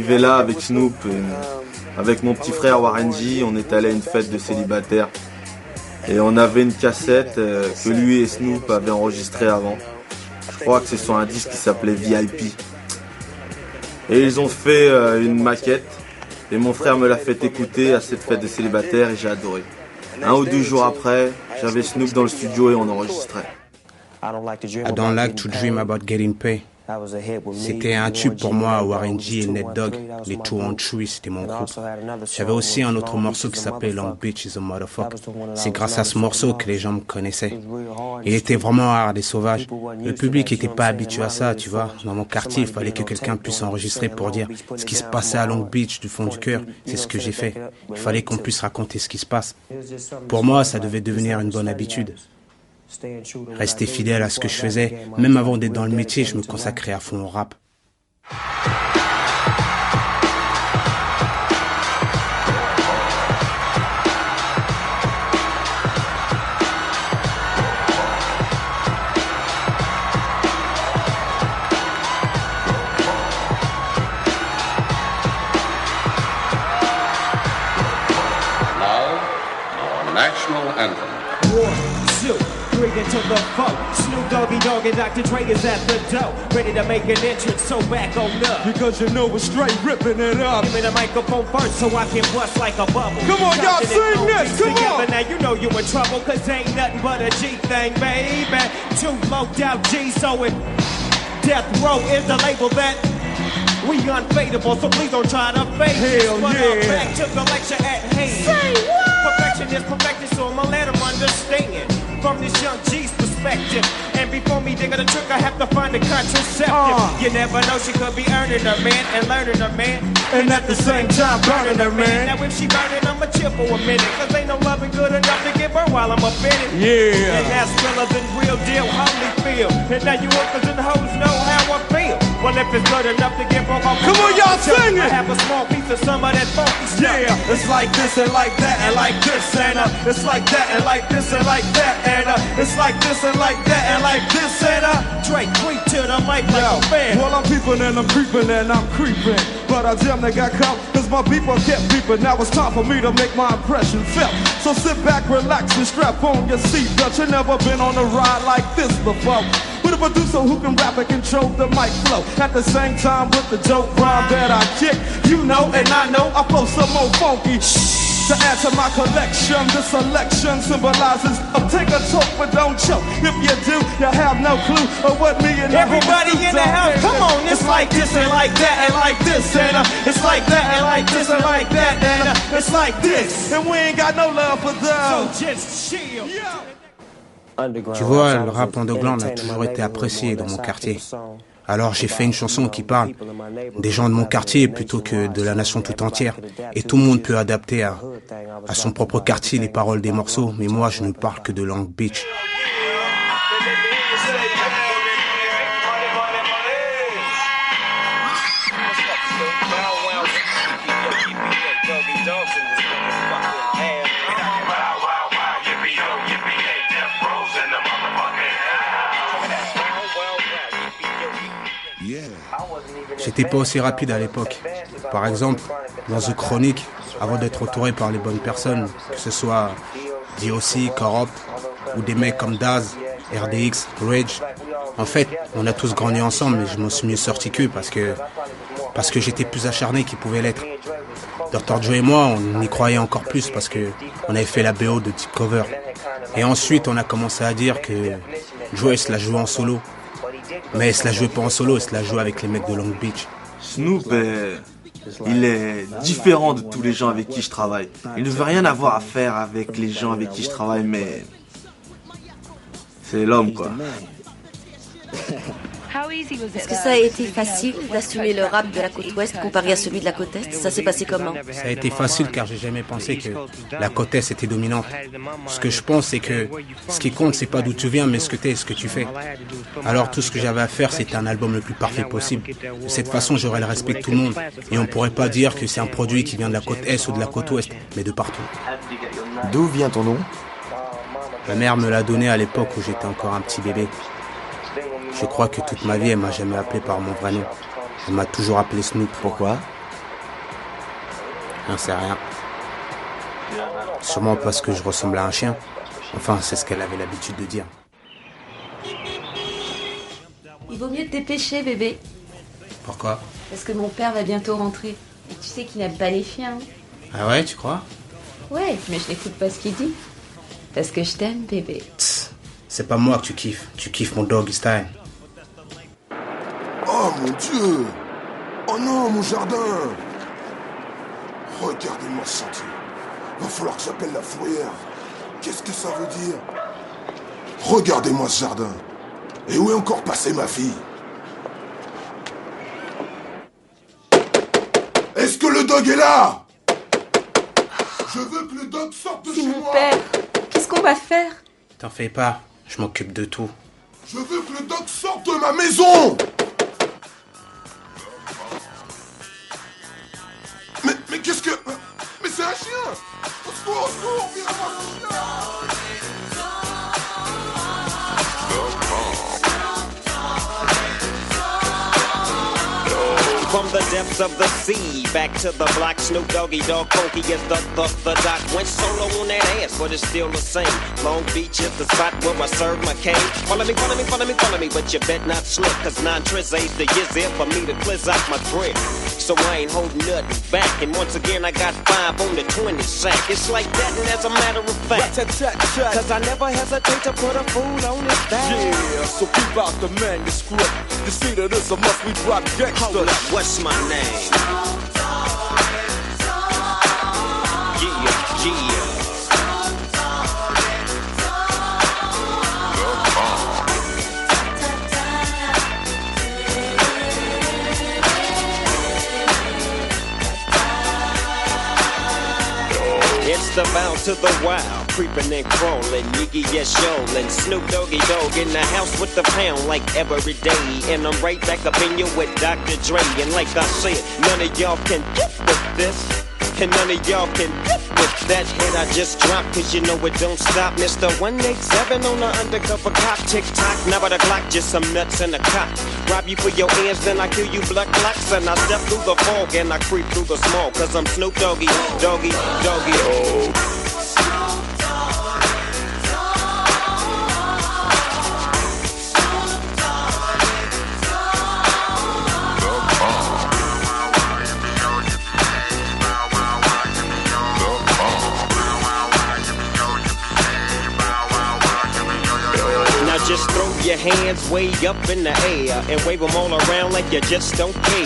arrivé là avec Snoop, avec mon petit frère Warren G, on est allé à une fête de célibataires. Et on avait une cassette que lui et Snoop avaient enregistrée avant. Je crois que c'est sur un disque qui s'appelait VIP. Et ils ont fait une maquette. Et mon frère me l'a fait écouter à cette fête de célibataires et j'ai adoré. 1 ou 2 jours après, j'avais Snoop dans le studio et on enregistrait. I don't like to dream about getting paid. C'était un tube pour moi, Warren G et Ned Dogg. Les Two on Three, c'était mon groupe. J'avais aussi un autre morceau qui s'appelait Long Beach is a Motherfucker. C'est grâce à ce morceau que les gens me connaissaient. Il était vraiment hard et sauvage. Le public n'était pas habitué à ça, tu vois. Dans mon quartier, il fallait que quelqu'un puisse enregistrer pour dire ce qui se passait à Long Beach du fond du cœur. C'est ce que j'ai fait. Il fallait qu'on puisse raconter ce qui se passe. Pour moi, ça devait devenir une bonne habitude. Rester fidèle à ce que je faisais, même avant d'être dans le métier, je me consacrais à fond au rap. Now, our national anthem. Into the funk, Snoop Doggy Dogg and Dr. Dre is at the door, ready to make an entrance, so back on up. Because you know we're straight ripping it up. Give me the microphone first so I can bust like a bubble. Come on, y'all sing this, come on. Now you know you in trouble, cause ain't nothing but a G thing, baby. 2 low out G, so it Death Row is the label that we unfadable, so please don't try to fake Hell but yeah. back to the lecture at hand. Say what? Perfection is perfected, so I'ma let them understand. From this young G's perspective. And before me digging the trick, I have to find a contraceptive. You never know, she could be earning her man and learning her man. And at the same time burning her man. Now if she burning, I'ma chill for a minute. Cause ain't no loving good enough to give her while I'm up in it. Yeah. And that's realer than real deal, holy feel. And now you hookers and hoes know how I feel. Well, if it's good enough to give her my Come on, y'all sing it. I have a small piece of some of that funky stuff. Yeah, it's like this and like that and like this and it's like that and like this and like that and it's like this and like that and like this and Drake, creep to the mic like a fan. Well, I'm peeping and I'm creeping and I'm creeping, but I damn near got caught cause my people kept beeping. Now it's time for me to make my impression felt. So sit back, relax and strap on your seatbelt. You never been on a ride like this before. With a producer who can rap and control the mic flow. At the same time with the dope rhyme that I kick. You know and I know I flow some more funky. To add to my collection, this selection symbolizes take a toke but don't choke. If you do, you have no clue of what me and everybody in the house, come on, it's like this and like that and like this and it's like that and like this and like that and it's like this. And we ain't got no love for them. So just chill. Tu vois, le rap underground a toujours été apprécié dans mon quartier. Alors j'ai fait une chanson qui parle des gens de mon quartier plutôt que de la nation tout entière. Et tout le monde peut adapter à son propre quartier les paroles des morceaux, mais moi je ne parle que de Long Beach. J'étais pas aussi rapide à l'époque. Par exemple, dans The Chronic, avant d'être entouré par les bonnes personnes, que ce soit DOC, Corrupt, ou des mecs comme Daz, RDX, Rage, en fait, on a tous grandi ensemble, mais je m'en suis mieux sorti qu'eux parce que j'étais plus acharné qu'ils pouvaient l'être. Dr. Dre et moi, on y croyait encore plus parce que on avait fait la BO de Deep Cover. Et ensuite, on a commencé à dire que Dre se la jouait en solo. Mais il se la jouait pas en solo, il se la jouait avec les mecs de Long Beach. Snoop, il est différent de tous les gens avec qui je travaille. Il ne veut rien avoir à faire avec les gens avec qui je travaille, mais c'est l'homme, quoi. Est-ce que ça a été facile d'assumer le rap de la côte ouest comparé à celui de la côte est? Ça s'est passé comment? Ça a été facile car j'ai jamais pensé que la côte est était dominante. Ce que je pense, c'est que ce qui compte, c'est pas d'où tu viens, mais ce que t'es et ce que tu fais. Alors tout ce que j'avais à faire, c'était un album le plus parfait possible. De cette façon, j'aurais le respect de tout le monde. Et on pourrait pas dire que c'est un produit qui vient de la côte est ou de la côte ouest, mais de partout. D'où vient ton nom? Ma mère me l'a donné à l'époque où j'étais encore un petit bébé. Je crois que toute ma vie, elle m'a jamais appelé par mon vrai nom. Elle m'a toujours appelé Snoop. Pourquoi? J'en sais rien. Sûrement parce que je ressemble à un chien. Enfin, c'est ce qu'elle avait l'habitude de dire. Il vaut mieux te dépêcher, bébé. Pourquoi? Parce que mon père va bientôt rentrer. Et tu sais qu'il n'aime pas les chiens. Ah ouais, tu crois? Ouais, mais je n'écoute pas ce qu'il dit. Parce que je t'aime, bébé. Tss, c'est pas moi que tu kiffes mon doggy style. Oh mon Dieu! Oh non, mon jardin! Regardez-moi ce sentier. Va falloir que j'appelle la fourrière. Qu'est-ce que ça veut dire? Regardez-moi ce jardin. Et où est encore passée ma fille? Est-ce que le dog est là? Je veux que le dog sorte de chez moi. C'est mon père. Qu'est-ce qu'on va faire? T'en fais pas, je m'occupe de tout. Je veux que le dog sorte de ma maison. Mais qu'est-ce que... Mais c'est un chien. Au secours, viens voir ce chien. From the depths of the sea, back to the block, Snoop Doggy Dogg, funky as the doc. Went solo on that ass, but it's still the same. Long Beach is the spot where I serve my cane. Follow me, but you bet not slip, cause 9 tris ain't the years there for me to cleanse out my grip. So I ain't holding nothing back, and once again I got 5 on the 20 sack. It's like that, and as a matter of fact, cause I never hesitate to put a fool on his back. Yeah, so keep out the manuscript. You see that it's a must we drop gangsta. Hold up, what's my name? Yeah. It's the bound to the wild, creeping and crawling, Yiggy yes yolin', Snoop Doggy Dogg in the house with the pound like every day, and I'm right back up in you with Dr. Dre, and like I said, none of y'all can get with this, and none of y'all can get with that hit I just dropped, cause you know it don't stop, Mr. 187 on the undercover cop, tick-tock, now by the clock, just some nuts in the cop, rob you for your ends, then I kill you blood clots, and I step through the fog, and I creep through the small, cause I'm Snoop Doggy, Doggy, oh. Just throw your hands way up in the air and wave them all around like you just don't care.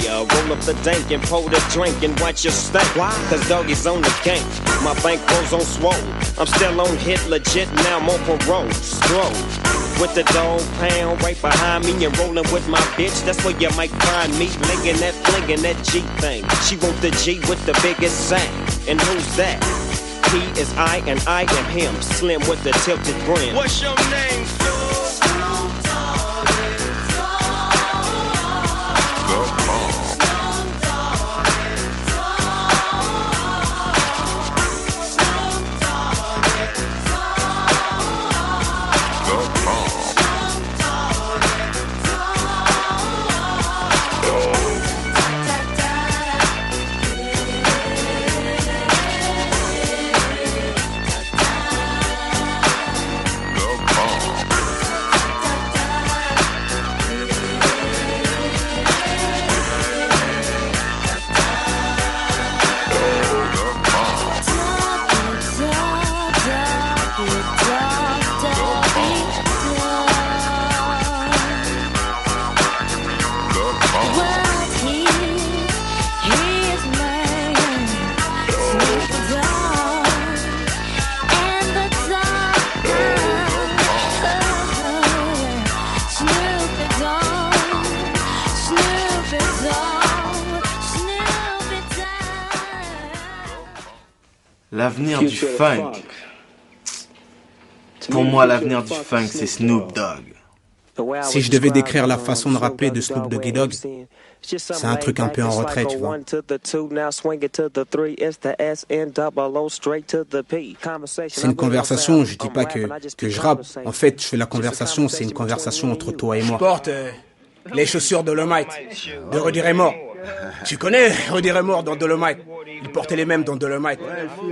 Yeah, roll up the dank and pour the drink and watch your stank. Cause doggy's on the gang. My bankroll's on swole. I'm still on hit legit, now I'm on parole. Scroll. With the dog pound right behind me and rolling with my bitch. That's where you might find me flinging that G thing. She want the G with the biggest sack. And who's that? He is I and I am him, slim with the tilted brim. What's your name, fool? L'avenir du funk. Pour moi, l'avenir du funk, c'est Snoop Dogg. Si je devais décrire la façon de rapper de Snoop Doggy Dogg, c'est un truc un peu en retrait, tu vois. C'est une conversation, je dis pas que je rappe. En fait, je fais la conversation, c'est une conversation entre toi et moi. Je porte les chaussures de Dolomite, de Roddy Raymore. Tu connais Roddy Raymore dans Dolomite? Il portait les mêmes dans Dolomite.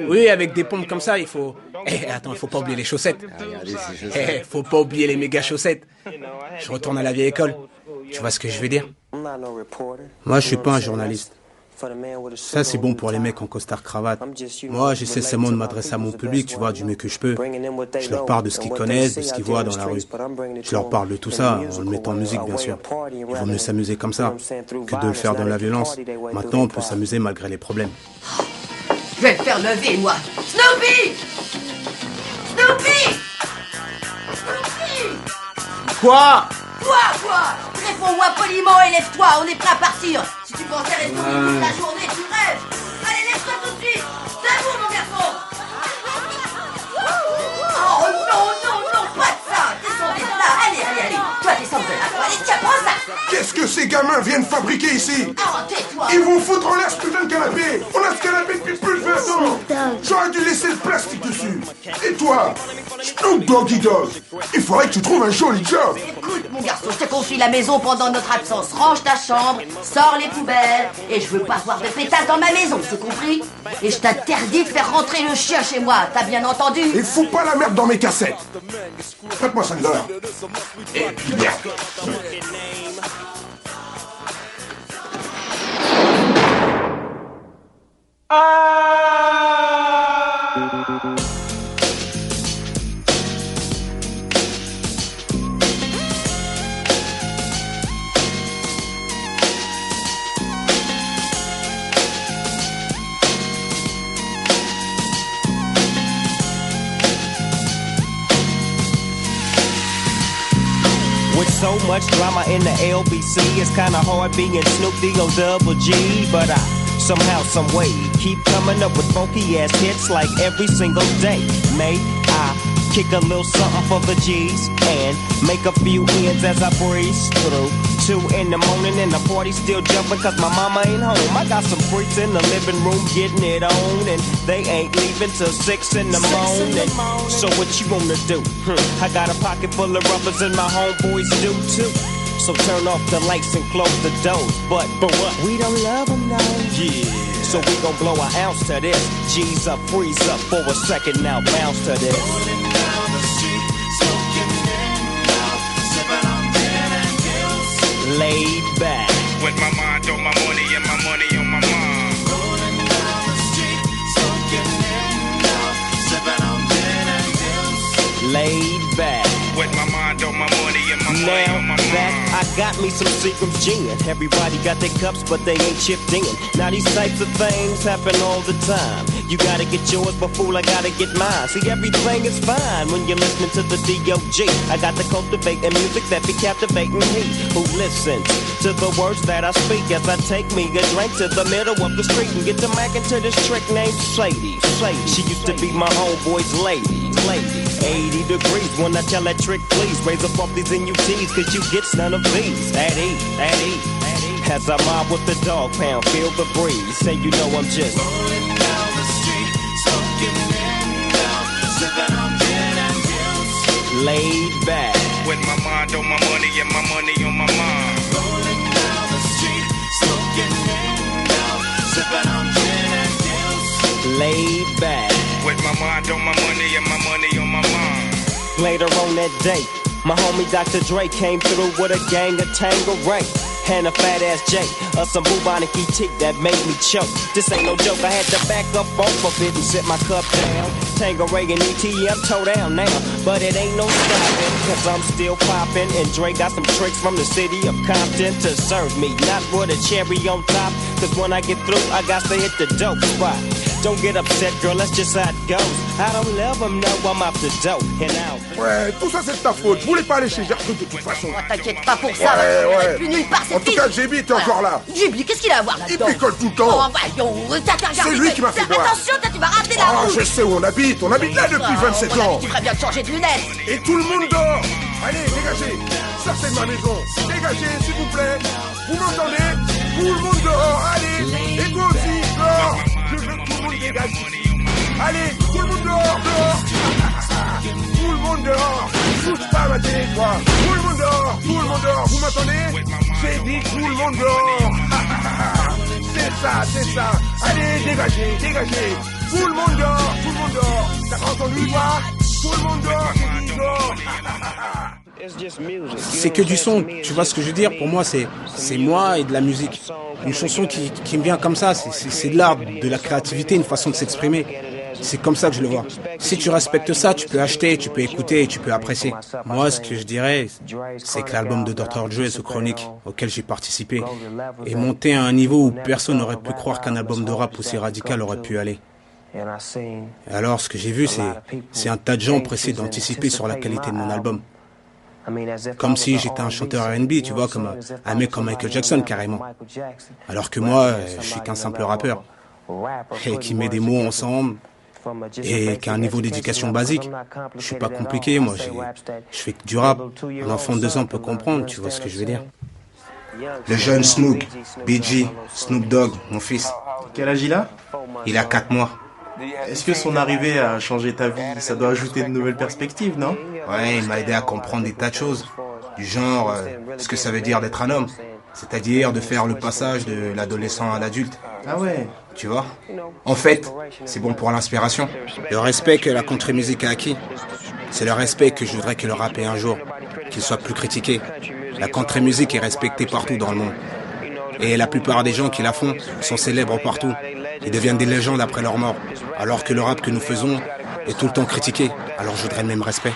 Oui, avec des pompes comme ça, il faut... attends, il faut pas oublier les chaussettes. Regardez ces chaussettes. Faut pas oublier les méga chaussettes. Je retourne à la vieille école. Tu vois ce que je veux dire? Moi, je suis pas un journaliste. Ça, c'est bon pour les mecs en costard-cravate. Moi, j'essaie seulement de m'adresser à mon public, tu vois, du mieux que je peux. Je leur parle de ce qu'ils connaissent, de ce qu'ils voient dans la rue. Je leur parle de tout ça, en le mettant en musique, bien sûr. Il vaut mieux s'amuser comme ça, que de le faire dans la violence. Maintenant, on peut s'amuser malgré les problèmes. Je vais le faire lever, moi. Snoopy! Snoopy! Snoopy! Quoi? Quoi? Réponds-moi poliment et lève-toi, on est prêt à partir. Si tu pensais rester toute la journée, tu rêves. Allez, lève-toi tout de suite. Debout, mon garçon. Oh non, pas de ça. Descendez de là. Allez. Toi, descends de là. Allez, tiens, prends ça. Qu'est-ce que ces gamins viennent fabriquer ici? Oh, tais-toi. Ils vont foutre en l'air ce putain de canapé. On a ce canapé depuis plus de 20 ans. J'aurais dû laisser le plastique dessus. Et toi, Snoop Doggy Dogg, il faudrait que tu trouves un joli job. Écoute, mon garçon, je te confie la maison pendant notre absence. Range ta chambre, sors les poubelles. Et je veux pas voir de pétasse dans ma maison, c'est compris? Et je t'interdis de faire rentrer le chien chez moi, t'as bien entendu? Et fous pas la merde dans mes cassettes. Prête-moi 5 $. Et puis bien. With so much drama in the LBC, it's kinda hard being Snoop D-O-double-G. But I somehow, someway keep coming up with funky ass hits like every single day. May I kick a little something for the G's and make a few ends as I breeze through 2 in the morning and the party still jumping cause my mama ain't home. I got some freaks in the living room getting it on and they ain't leaving till 6 in the morning. So what you wanna do? I got a pocket full of rubbers and my homeboys do too. So turn off the lights and close the doors. But what? We don't love them now. Yeah. So we gon' blow an ounce to this. G's up, freeze up for a second now, bounce to this. Rolling down the street, smoking in out, sipping on gin and gills. Laid back. With my mind on my money and my money on my mind. Rolling down the street, smoking in out, sipping on gin and gills. Laid back. With my mind on my money and my money on my mind. I got me some Seagram's gin. Everybody got their cups, but they ain't chipped in. Now these types of things happen all the time. You gotta get yours, but fool, I gotta get mine. See, everything is fine when you're listening to the D.O.G. I got to cultivate the music that be captivating me. Who listens to the words that I speak as I take me a drink to the middle of the street and get to mackin' to this trick named Sadie. She used to be my homeboy's lady. 80 degrees when I tell that trick, please raise up off these NUTs, cause you get none of these. At ease. As I mob with the dog pound, feel the breeze. Say you know I'm just rolling down the street, smoking in out, sipping on gin and gills. Laid back. With my mind on my money and my money on my mind. Rolling down the street, smoking in out, sipping on gin and gills. Laid back. With my mind on my money and my money on my mind. Later on that day, my homie Dr. Dre came through with a gang of Tangeray and a fat ass J, some bubonic ET that made me choke. This ain't no joke, I had to back up off of it and sit my cup down. Tangeray and ET, I'm toe down now, but it ain't no stopping, cause I'm still popping. And Dre got some tricks from the city of Compton to serve me, not with a cherry on top, cause when I get through, I got to hit the dope spot. Don't get upset, girl, that's just how it goes. I don't love them, no, I'm off the dope. And out. Ouais, tout ça c'est de ta faute. Je voulais pas aller chez Gertrude de toute façon. Oh, t'inquiète pas pour ça, ouais. Plus nulle part, en tout cas, JB, t'es encore là. JB, qu'est-ce qu'il a à voir là-dedans? Il picole tout le temps. Oh, voyons, t'as regardé. C'est lui qui m'a fait boire. Attention, tu vas rater la route. Je sais où on habite là depuis 27 ans. Tu ferais bien de changer de lunettes. Et tout le monde dort. Allez, dégagez. Sortez de ma maison. Dégagez, s'il vous plaît. Vous m'entendez? Tout le monde dehors. Allez. Et toi aussi, dehors. Je veux que tout le monde dégage. Allez, tout le monde dehors. Tout le monde dehors. Touche pas à ma télé, toi. Tout le monde dehors. Vous m'entendez? J'ai dit tout le monde dehors. C'est c'est ça. Allez, dégagez, dégagez. Tout le monde dort, tout le monde dort. T'as pas entendu, toi? Tout le monde dort, j'ai dit dort. C'est que du son, tu vois ce que je veux dire? Pour moi, c'est moi et de la musique. Une chanson qui me vient comme ça, c'est de l'art, de la créativité, une façon de s'exprimer. C'est comme ça que je le vois. Si tu respectes ça, tu peux acheter, tu peux écouter et tu peux apprécier. Moi, ce que je dirais, c'est que l'album de Dr. Dre, The Chronic, auquel j'ai participé, est monté à un niveau où personne n'aurait pu croire qu'un album de rap aussi radical aurait pu aller. Et alors, ce que j'ai vu, c'est un tas de gens pressés d'anticiper sur la qualité de mon album. Comme si j'étais un chanteur R&B, tu vois, comme un mec comme Michael Jackson, carrément. Alors que moi, je suis qu'un simple rappeur. Et qui met des mots ensemble, et qui a un niveau d'éducation basique. Je suis pas compliqué, moi, je fais que du rap. Un enfant de 2 ans peut comprendre, tu vois ce que je veux dire. Le jeune Snoop, BG, Snoop Dogg, mon fils. Quel âge il a? Il a 4 mois. Est-ce que son arrivée a changé ta vie? Ça doit ajouter de nouvelles perspectives, non? Ouais, il m'a aidé à comprendre des tas de choses. Du genre, ce que ça veut dire d'être un homme. C'est-à-dire de faire le passage de l'adolescent à l'adulte. Ah ouais? Tu vois? En fait, c'est bon pour l'inspiration. Le respect que la country music a acquis, c'est le respect que je voudrais que le rap ait un jour. Qu'il soit plus critiqué. La country music est respectée partout dans le monde. Et la plupart des gens qui la font sont célèbres partout. Ils deviennent des légendes après leur mort. Alors que le rap que nous faisons est tout le temps critiqué. Alors je voudrais le même respect.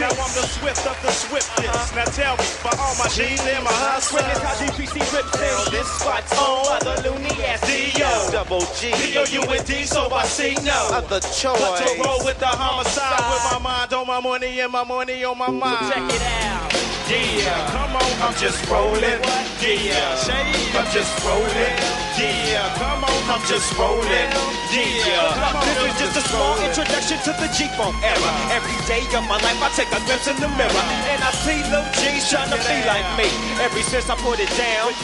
Now I'm the swift of the swiftest. Now tell me, for all my G's and my hustlers, how DPC rips in this spot's on other loony ass D.O. Double G, D-O-U-N-D, so I see no other choice but to roll with the homicide, with my mind on my money and my money on my mind. Check it out. Yeah, come on, I'm just rolling. Yeah, shade, I'm just rolling. Yeah, come on, I'm just rolling. Yeah, this is just a small introduction to the G-Funk era. Every day of my life I take a glimpse in the mirror and I see little G's trying to be like me. Ever since I put it down.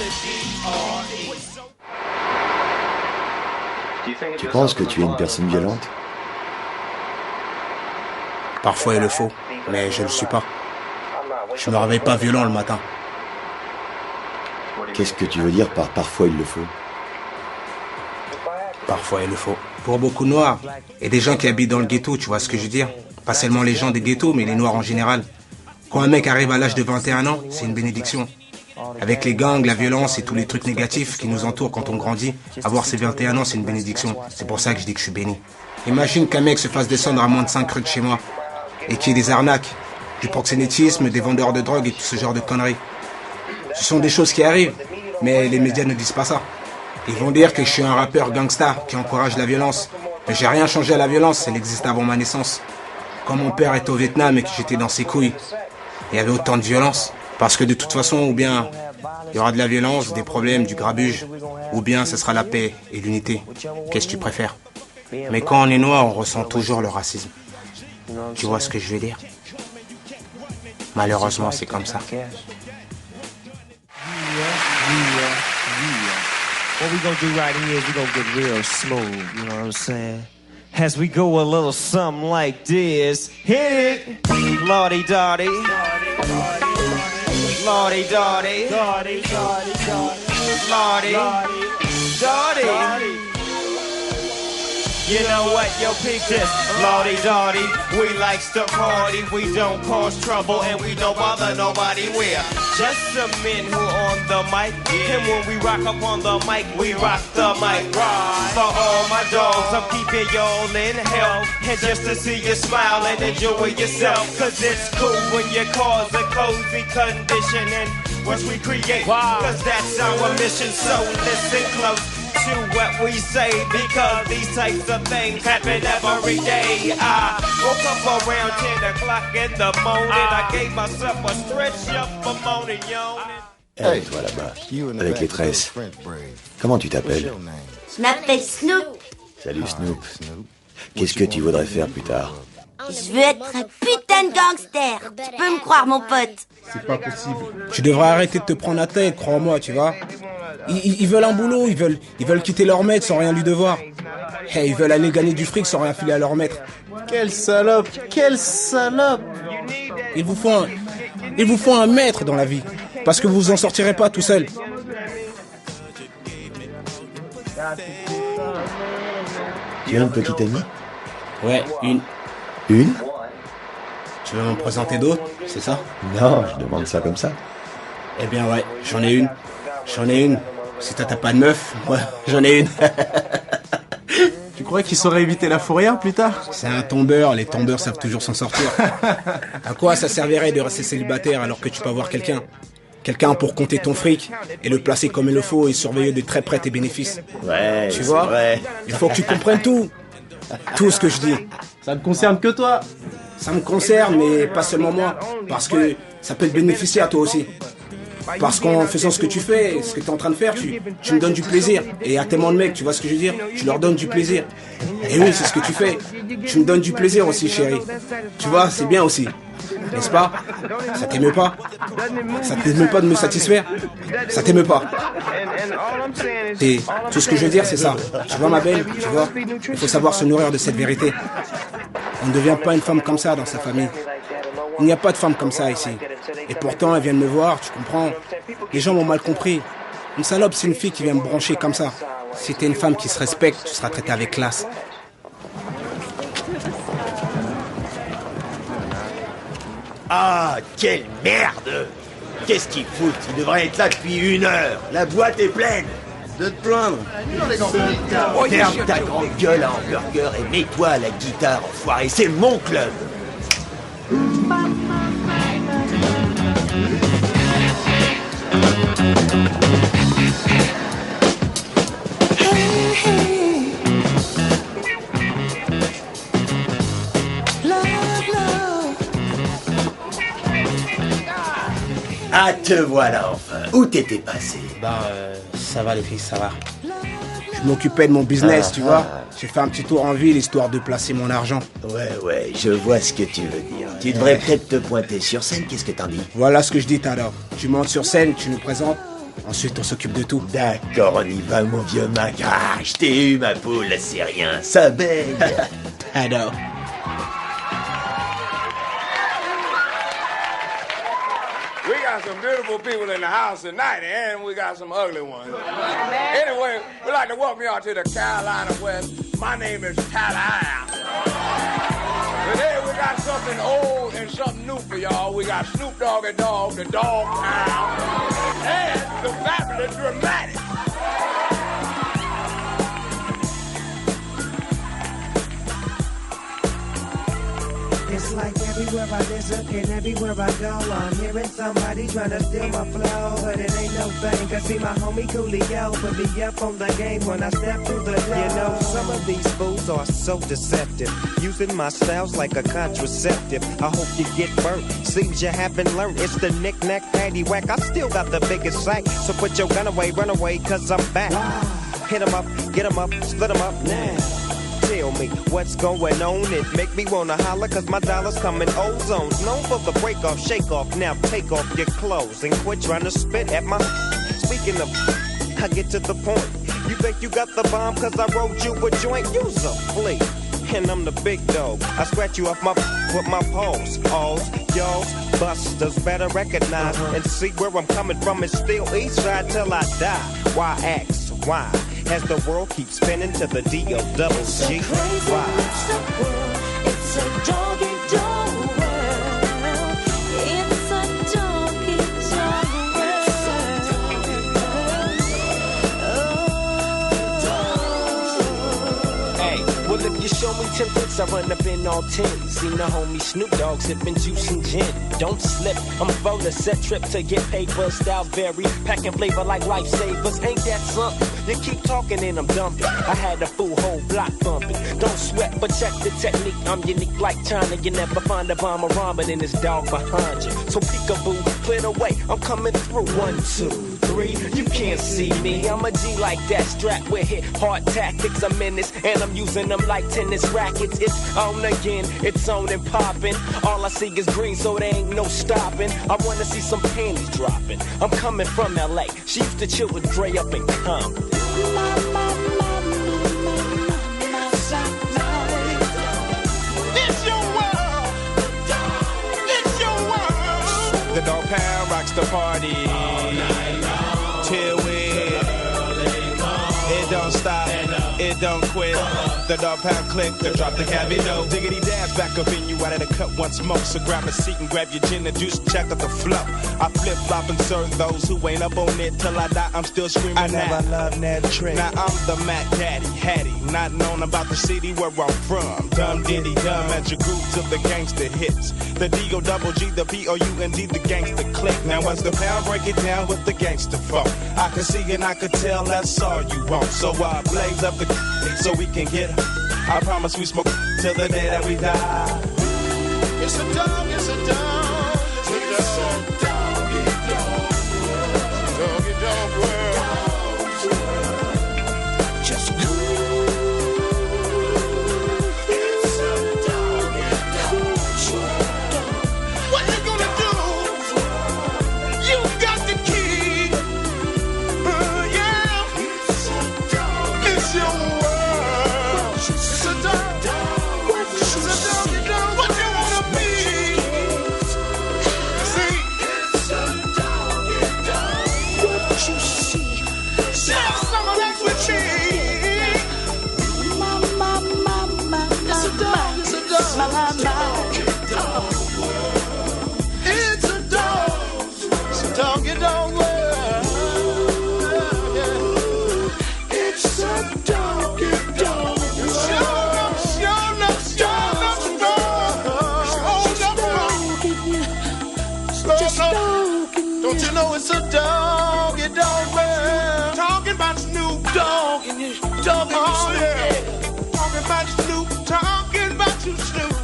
Tu penses que tu es une personne violente? Parfois il le faut, mais je ne le suis pas. Je me réveille pas violent le matin. Qu'est-ce que tu veux dire par parfois il le faut? Parfois il le faut. Pour beaucoup de noirs et des gens qui habitent dans le ghetto, tu vois ce que je veux dire? Pas seulement les gens des ghettos, mais les noirs en général. Quand un mec arrive à l'âge de 21 ans, c'est une bénédiction. Avec les gangs, la violence et tous les trucs négatifs qui nous entourent quand on grandit, avoir ses 21 ans, c'est une bénédiction. C'est pour ça que je dis que je suis béni. Imagine qu'un mec se fasse descendre à moins de 5 rues de chez moi et qu'il y ait des arnaques, du proxénétisme, des vendeurs de drogue et tout ce genre de conneries. Ce sont des choses qui arrivent, mais les médias ne disent pas ça. Ils vont dire que je suis un rappeur gangsta qui encourage la violence. Mais j'ai rien changé à la violence, elle existait avant ma naissance. Quand mon père était au Vietnam et que j'étais dans ses couilles, il y avait autant de violence. Parce que de toute façon, ou bien il y aura de la violence, des problèmes, du grabuge, ou bien ce sera la paix et l'unité. Qu'est-ce que tu préfères? Mais quand on est noir, on ressent toujours le racisme. Tu vois ce que je veux dire? Malheureusement, c'est comme ça. What we gonna do right here is we gonna get real smooth, you know what I'm saying? As we go a little something like this. Hit it! Lordy Dotty. Lordy Dotty. Lordy Dotty. You know what, yo, peep this, Lordy-Dotty, we likes to party, we don't cause trouble, and we don't bother nobody, we're just some men who on the mic, and when we rock up on the mic, we rock the mic, right? For all my dogs, I'm keeping y'all in health, and just to see you smile and enjoy yourself, cause it's cool when you cause a cozy condition, and once we create, cause that's our mission, so listen close to what we say, because these types of things happen every day. I woke up around 10 o'clock in the morning. I gave myself a stretch up for morning, yawning. Hey, toi là-bas, avec les tresses. Comment tu t'appelles? Je m'appelle Snoop. Salut Snoop. Qu'est-ce que tu voudrais faire plus tard? Je veux être un putain jeune gangster. Tu peux me croire, mon pote. C'est pas possible. Tu devrais arrêter de te prendre la tête, crois-moi, tu vois. Ils veulent un boulot, ils veulent quitter leur maître sans rien lui devoir. Hey, ils veulent aller gagner du fric sans rien filer à leur maître. Quelle salope, quelle salope. Il vous faut un maître dans la vie, parce que vous en sortirez pas tout seul. Tu as une petite amie? Ouais, une. Une? Tu veux m'en présenter d'autres, c'est ça? Non, je demande ça comme ça. Eh bien ouais, j'en ai une. Si t'as pas de meuf, ouais, j'en ai une. Tu crois qu'il saurait éviter la fourrière plus tard? C'est un tombeur, les tombeurs savent toujours s'en sortir. À quoi ça servirait de rester célibataire alors que tu peux avoir quelqu'un? Quelqu'un pour compter ton fric et le placer comme il le faut et surveiller de très près tes bénéfices. Ouais, tu vois, vrai. Il faut que tu comprennes tout. Tout ce que je dis. Ça ne concerne que toi. Ça me concerne, mais pas seulement moi. Parce que ça peut te bénéficier à toi aussi. Parce qu'en faisant ce que tu fais, ce que tu es en train de faire, tu me donnes du plaisir. Et à tellement de mecs, tu vois ce que je veux dire? Tu leur donnes du plaisir. Et oui, c'est ce que tu fais. Tu me donnes du plaisir aussi, chérie. Tu vois, c'est bien aussi. N'est-ce pas? Ça t'émeut pas? Ça t'émeut pas de me satisfaire? Ça t'émeut pas? Et tout ce que je veux dire, c'est ça. Tu vois, ma belle, tu vois, il faut savoir se nourrir de cette vérité. On ne devient pas une femme comme ça dans sa famille. Il n'y a pas de femme comme ça ici. Et pourtant, elle vient de me voir, tu comprends? Les gens m'ont mal compris. Une salope, c'est une fille qui vient me brancher comme ça. Si t'es une femme qui se respecte, tu seras traitée avec classe. Ah, quelle merde! Qu'est-ce qu'ils foutent? Ils devraient être là depuis 1 heure. La boîte est pleine. De te plaindre. Ferme ta grande gueule à hamburger et mets-toi à la guitare, enfoiré. C'est mon club. Ah, te voilà enfin. Où t'étais passé? Ça va les filles, ça va. Je m'occupais de mon business, tu vois. J'ai fait un petit tour en ville, histoire de placer mon argent. Ouais, je vois ce que tu veux dire. Tu devrais peut-être te pointer sur scène, qu'est-ce que t'en dis? Voilà ce que je dis alors. Tu montes sur scène, tu nous présentes, ensuite on s'occupe de tout. D'accord, on y va, mon vieux Mac. Ah, je t'ai eu, ma poule, c'est rien, ça baigne. Alors. We got some beautiful people in the house tonight, and we got some ugly ones. Anyway, we'd like to welcome y'all to the Carolina West. My name is Cali. Today we got something old and something new for y'all. We got Snoop Doggy Dogg, the Dog Pound, and the Fabulous Dramatic. It's like everywhere I listen and everywhere I go, I'm hearing somebody trying to steal my flow, but it ain't no thing, cause see my homie Coolio put me up on the game when I step through the door. You know, some of these fools are so deceptive, using my styles like a contraceptive. I hope you get burnt, seems you haven't learned. It's the knick-knack, paddywhack, I still got the biggest sack, so put your gun away, run away, cause I'm back. Hit 'em up, get 'em up, split 'em up now. Tell me what's going on. It make me wanna holler cause my dollars come in ozones. Known for the break off, shake off. Now take off your clothes and quit trying to spit at my. Speaking of, I get to the point. You think you got the bomb cause I wrote you a joint? You's a flea. And I'm the big dog. I scratch you off my with my paws. Alls, y'alls, busters better recognize and see where I'm coming from. It's still east side till I die. Why ask? Why? As the world keeps spinning to the D-O-double-G. Why? It's a dog-eat-dog world. It's a dog-eat-dog world. Hey, well if you show me 10 flicks, I run up in all 10. Seen the homie Snoop Dogg sipping juice and gin. Don't slip, I'm for the set trip to get paper. Style vary, packing flavor like lifesavers. Ain't that something? You keep talking and I'm dumping. I had a full whole block thumping. Don't sweat, but check the technique. I'm unique like China. You never find a bomb around, but in this dog behind you. So peekaboo, clear the way. I'm coming through. 1, 2, 3. 3. You can't see me, I'm a G like that, strapped with hit hard tactics. I'm in this, and I'm using them like tennis rackets. It's on again, it's on and popping. All I see is green, so there ain't no stopping. I wanna see some panties dropping. I'm coming from LA, she used to chill with Dre up in Compton. The Dog Pound rocks the party till it don't stop, it don't quit. The Dog Pound click to drop the cabinet. Diggity dabs back up in you out of the cut once more. So grab a seat and grab your gin and juice, check out the flow. I flip flop and serve those who ain't up on it till I die. I'm still screaming. I never loved that trick. Now I'm the Mac Daddy, Hattie, not known about the city where I'm from. Dumb diddy dumb at your groups of the gangster hits. The D-O double G, the P-O-U-N-D, the gangster click. Now as the pound break it down with the gangster folk. I can see and I can tell that's all you want. So I blaze up the so we can get. I promise we smoke till the day that we die. It's a dog, it's a dog, it's a doggy dog, doggy dog world. Just cool. It's a doggy dog. What you gonna do? You got the key. Yeah. It's a dog. It's your world. It's a dog. It's a doggy dog. What you wanna be? See, it's a doggy dog. What you see? Share some of that with me. It's a dog. It's a dog. It's a dog. It's a doggy dog world. It's a doggy dog. Don't you know it's a doggy dog world? Talking about Snoop Dogg and you talking about Snoop. Yeah. Talking about Snoop, talking about you Snoop.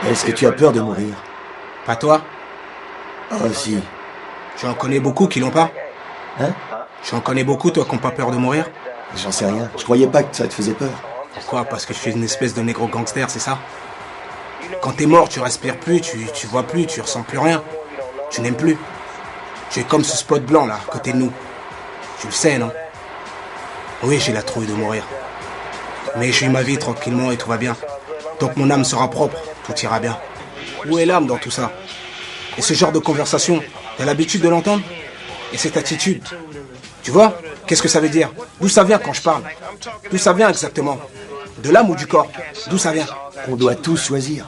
Est-ce que tu as peur de mourir? Pas toi? Oh si. Tu en connais beaucoup qui l'ont pas? Hein? Tu en connais beaucoup toi qui n'ont pas peur de mourir? J'en sais rien. Je croyais pas que ça te faisait peur. Pourquoi? Parce que je suis une espèce de négro gangster, c'est ça? Quand t'es mort, tu respires plus, tu vois plus, tu ressens plus rien. Tu n'aimes plus. Tu es comme ce spot blanc là, à côté de nous. Tu le sais, non? Oui, j'ai la trouille de mourir. Mais je vis ma vie tranquillement et tout va bien. Tant que mon âme sera propre, tout ira bien. Où est l'âme dans tout ça? Et ce genre de conversation, t'as l'habitude de l'entendre? Et cette attitude, tu vois? Qu'est-ce que ça veut dire? D'où ça vient quand je parle? D'où ça vient exactement? De l'âme ou du corps? D'où ça vient? On doit tous choisir.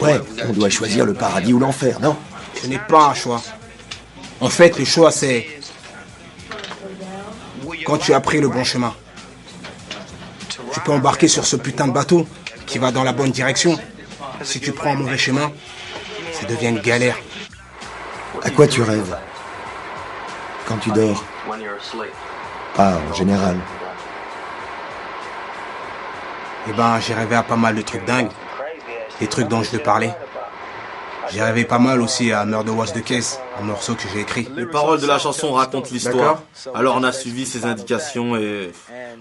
Ouais, on doit choisir le paradis ou l'enfer, non? Ce n'est pas un choix. En fait, le choix, c'est quand tu as pris le bon chemin. Tu peux embarquer sur ce putain de bateau qui va dans la bonne direction. Si tu prends un mauvais chemin, ça devient une galère. À quoi tu rêves? Quand tu dors? Ah, en général. Eh ben, j'ai rêvé à pas mal de trucs dingues. Des trucs dont je te parlais. J'ai rêvé pas mal aussi à Murder Was the Case, un morceau que j'ai écrit. Les paroles de la chanson racontent l'histoire. Alors on a suivi ses indications et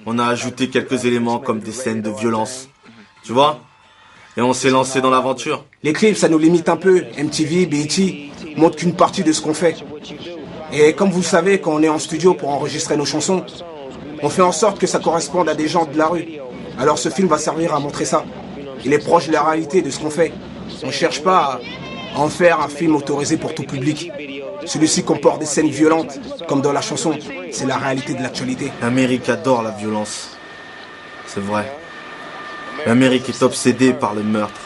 on a ajouté quelques éléments comme des scènes de violence. Tu vois? Et on s'est lancé dans l'aventure. Les clips, ça nous limite un peu. MTV, BET montrent qu'une partie de ce qu'on fait. Et comme vous le savez, quand on est en studio pour enregistrer nos chansons, on fait en sorte que ça corresponde à des gens de la rue. Alors ce film va servir à montrer ça. Il est proche de la réalité de ce qu'on fait. On ne cherche pas à en faire un film autorisé pour tout public. Celui-ci comporte des scènes violentes, comme dans la chanson. C'est la réalité de l'actualité. L'Amérique adore la violence. C'est vrai. L'Amérique est obsédée par le meurtre.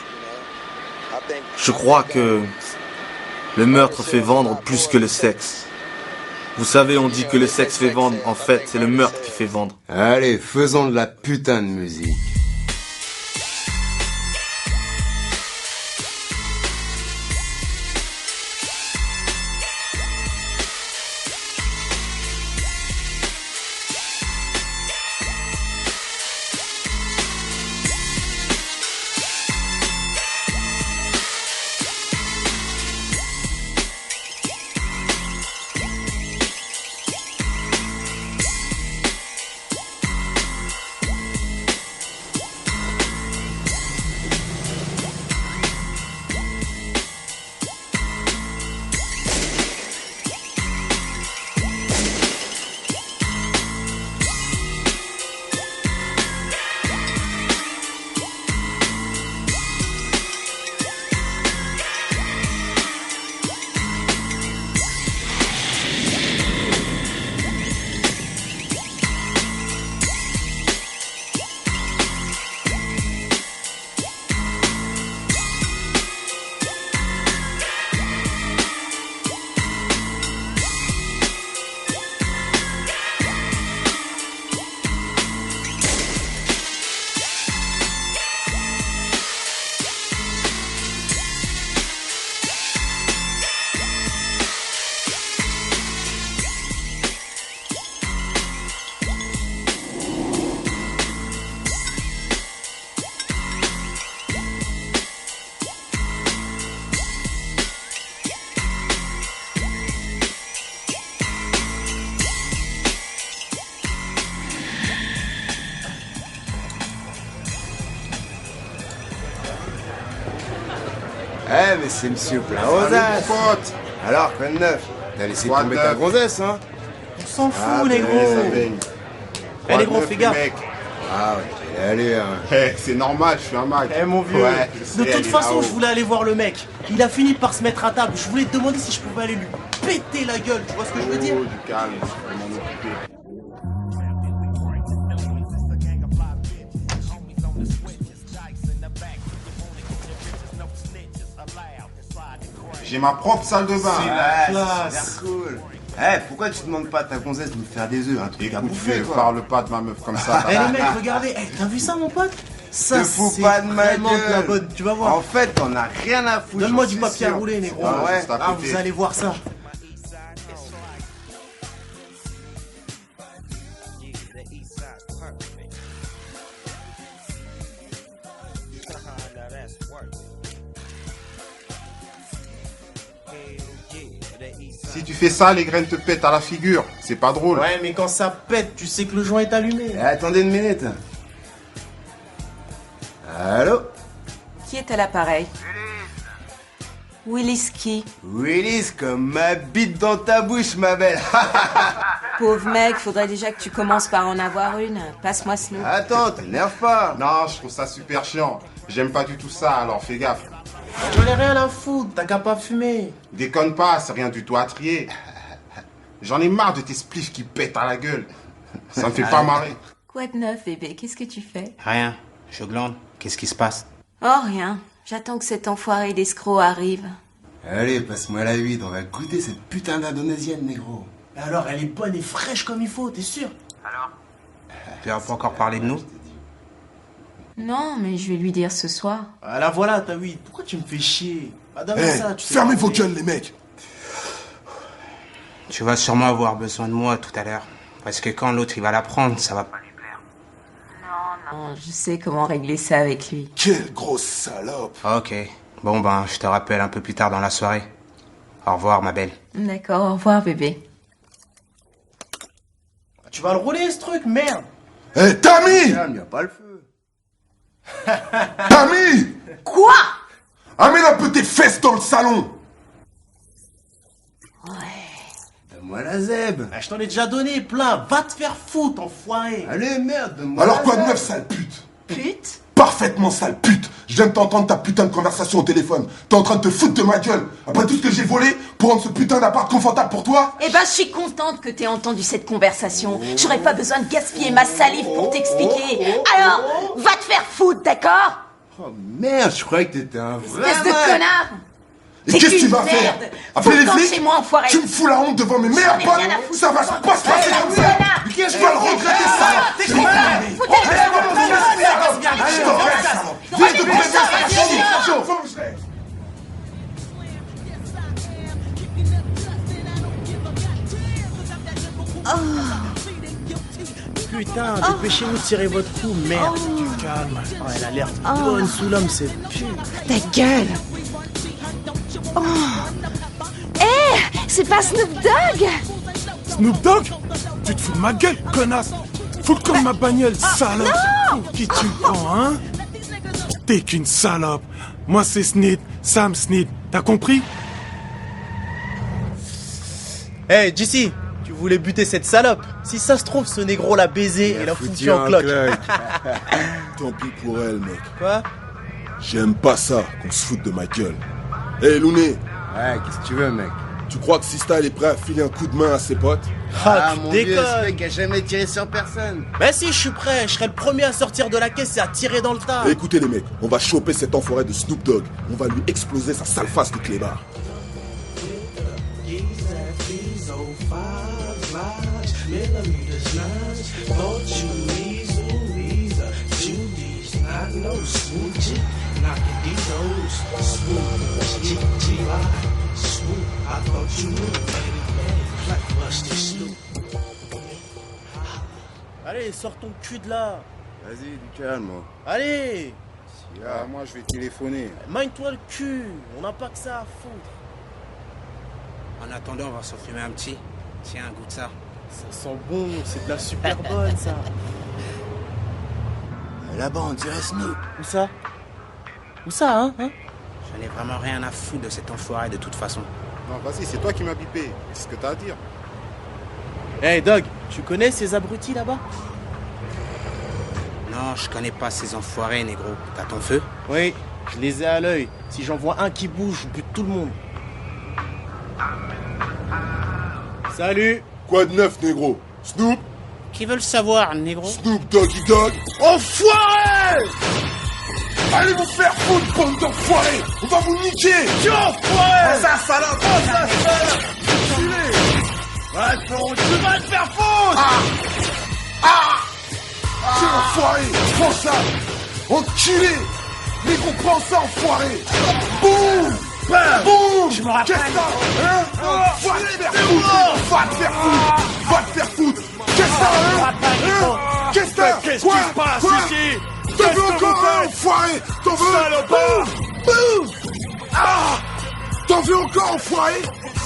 Je crois que le meurtre fait vendre plus que le sexe. Vous savez, on dit que le sexe fait vendre. En fait, c'est le meurtre qui fait vendre. Allez, faisons de la putain de musique. c'est monsieur plein rosace. pote. Alors, quoi de neuf? T'as laissé Quoi de tomber neuf? ta gonzesse, hein? On s'en fout, Ah, négro. ça baigne. Eh, Quoi négro, de neuf, fais gaffe. mec? Ah ouais, allez, hein. Eh, c'est normal, je suis un mag. Eh, mon vieux. Ouais, je sais, De elle toute est façon, là-haut. je voulais aller voir le mec. Il a fini par se mettre à table. Je voulais te demander si je pouvais aller lui péter la gueule. Tu vois ce que je veux dire? Oh, du calme, je vais m'en occuper. J'ai ma propre salle de bain. Ouais, c'est super cool. Eh, pourquoi tu demandes pas à ta gonzesse de me faire des œufs, un truc à Écoute, bouffer, ne quoi? parle pas de ma meuf comme ça. Eh, les mecs, regardez. Eh, t'as vu ça, mon pote? Ça, Te fous c'est pas de ma vraiment de la gueule. bonne. Tu vas voir. En fait, t'en as rien à foutre. Donne-moi j'en du suis papier à sûr. rouler, négro. Ah ouais? C'est à Ah, côté. vous allez voir ça. Si tu fais ça, les graines te pètent à la figure. C'est pas drôle. Ouais, mais quand ça pète, tu sais que le joint est allumé. Eh, attendez une minute. Allô? Qui est à l'appareil? Willis qui? Willis, comme ma bite dans ta bouche, ma belle. Pauvre mec, faudrait déjà que tu commences par en avoir une. Passe-moi Snoop. Attends, t'énerve pas. Non, je trouve ça super chiant. J'aime pas du tout ça, alors fais gaffe. J'en ai rien à foutre, t'as qu'à pas fumer. Déconne pas, c'est rien du tout à trier. J'en ai marre de tes spliffs qui pètent à la gueule. Ça me fait pas marrer. Quoi de neuf, bébé? Qu'est-ce que tu fais? Rien. Je glande. Qu'est-ce qui se passe? Oh, rien. J'attends que cet enfoiré d'escroc arrive. Allez, passe-moi la huître, on va goûter cette putain d'indonésienne, négro. Alors, elle est bonne et fraîche comme il faut, t'es sûr? Tu vas pas encore parler de nous? Non, mais je vais lui dire ce soir. Ah là, voilà, t'as oui. Pourquoi tu me fais chier? Madame, Eh, ça, tu sais fermez pas vos faire. gueules, les mecs. Tu vas sûrement avoir besoin de moi tout à l'heure. Parce que quand l'autre il va la prendre, ça va pas lui plaire. Non, je sais comment régler ça avec lui. Quelle grosse salope. Ok. Bon ben, je te rappelle un peu plus tard dans la soirée. Au revoir, ma belle. D'accord, au revoir, bébé. Tu vas le rouler, ce truc, merde. Eh, Tammy! Calme, y a pas le feu. Tammy! Quoi? Amène un peu tes fesses dans le salon. Donne-moi la zèbre. Ah, je t'en ai déjà donné plein. Va te faire foutre, enfoiré. Allez, merde, donne-moi Alors la quoi de zèbre. neuf, sale pute? Pute? Parfaitement sale pute. Je viens de t'entendre ta putain de conversation au téléphone. T'es en train de te foutre de ma gueule. Après tout ce que j'ai volé pour rendre ce putain d'appart confortable pour toi? Eh ben, je suis contente que t'aies entendu cette conversation. J'aurais pas besoin de gaspiller ma salive pour t'expliquer. Alors, va te faire foutre, d'accord? Oh merde, je croyais que t'étais un vrai Espèce de mec. connard! Et T'es qu'est-ce que tu qu'une vas faire? merde. Appeler les Pourtant, flics? chez moi, enfoiré. Tu me fous la honte devant mes meilleurs J'en ai potes? rien à foutre. Ça va pas se passer comme ça! Connard. Tu vas le regretter, ça! T'es Je con. vais t'aimer. Faut t'aimer. Je te fais, salope! Viens de me Putain, dépêchez-vous de tirer votre coup, merde. Tu calmes. Oh, elle a l'air bonne sous l'homme, c'est pute. Ta gueule. Oh. Eh, c'est pas Snoop Dogg? Snoop Dogg? Tu te fous de ma gueule, connasse! Fous comme ma bagnole, salope! Pour qui tu prends, hein? T'es qu'une salope! Moi c'est Sneed, Sam Sneed, t'as compris? Hey, JC, tu voulais buter cette salope. Si ça se trouve, ce négro l'a baisé et l'a foutu en cloque. Tant pis pour elle, mec. Quoi? J'aime pas ça, qu'on se foute de ma gueule. Hé, Louné, Ouais, qu'est-ce que tu veux, mec? tu crois que Sista est prêt à filer un coup de main à ses potes? Ah, tu mon vieux, ce déconnes. mec a jamais tiré sur personne. Mais si, je suis prêt. Je serai le premier à sortir de la caisse et à tirer dans le tas. Écoutez les mecs, on va choper cet enfoiré de Snoop Dogg. On va lui exploser sa sale face de clébard. Allez, sors ton cul de là. Vas-y, du calme. Allez, Ah, moi, je vais téléphoner. magne-toi le cul. On n'a pas que ça à foutre. En attendant, on va s'en fumer un petit. Tiens, goûte ça. Ça sent bon, c'est de la super bonne, ça. Là-bas, on dirait Snoop. Où ça? Où ça, hein? J'en ai vraiment rien à foutre de cet enfoiré de toute façon. Non, vas-y, c'est toi qui m'as bipé. C'est ce que t'as à dire. Hey Dog, tu connais ces abrutis là-bas? Non, je connais pas ces enfoirés, négro. T'as ton feu? Oui, je les ai à l'œil. Si j'en vois un qui bouge, je bute tout le monde. Salut. Quoi de neuf, négro? Snoop? Qui veut le savoir, négro? Snoop Doggy Dogg? Enfoiré! Allez vous faire foutre, bande d'enfoirés! On va vous niquer! Tu enfoiré! Oh, ça salope! Oh, ça salope! Ouais, frérot, tu vas te faire foutre! C'est enfoiré! Prends ça! Enculé! Négro, prends ça, enfoiré! Boum! Bam! Boum! Je me rappelle! Qu'est-ce que ça? Hein? Va te faire foutre! Va te faire foutre! Va te faire foutre! Qu'est-ce que ça? Hein? Qu'est-ce que ça? Qu'est-ce Quoi? qui se passe Quoi? ici? T'en veux encore un, enfoiré? T'en veux? Salopard! Boum! Ah! T'en veux encore, enfoiré?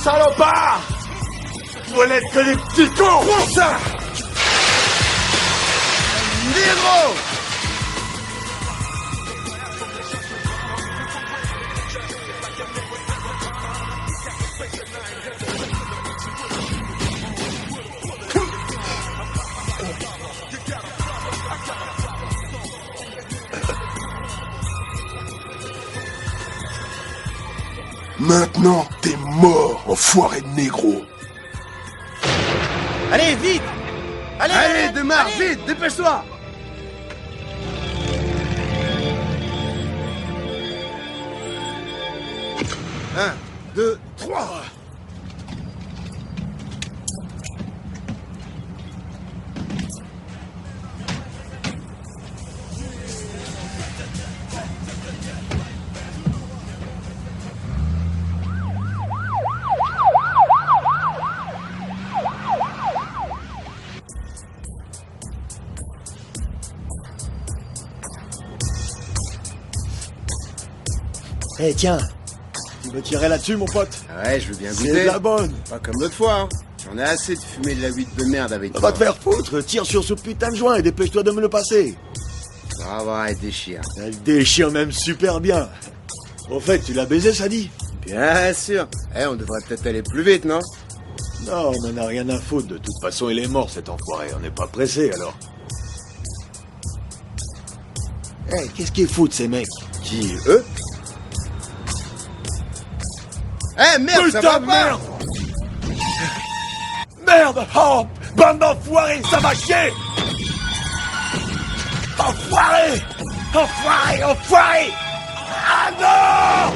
Salopard! Vous n'êtes que des petits cons! Prends ça! Négro! Maintenant, t'es mort, enfoiré de négro. Allez, vite! Allez, démarre, vite, dépêche-toi! Un, deux, trois! Eh tiens, tu me tirais là-dessus mon pote? Ouais, je veux bien goûter. C'est de la bonne. Pas comme l'autre fois, hein. J'en ai assez de fumer de la huile de merde avec toi. Va te faire foutre, tire sur ce putain de joint et dépêche-toi de me le passer. Ça va, elle déchire. Elle déchire même super bien. Au fait, tu l'as baisé, ça dit? Bien sûr. Eh, on devrait peut-être aller plus vite, non? Non, on en a rien à foutre. De toute façon, il est mort cet enfoiré. On n'est pas pressé alors. Eh, qu'est-ce qu'ils foutent ces mecs? Qui, eux? Eh, merde, putain, ça va de pas. merde! Merde! Oh! Bande d'enfoirés, ça va chier! Enfoiré! Enfoiré! Enfoiré! Ah non!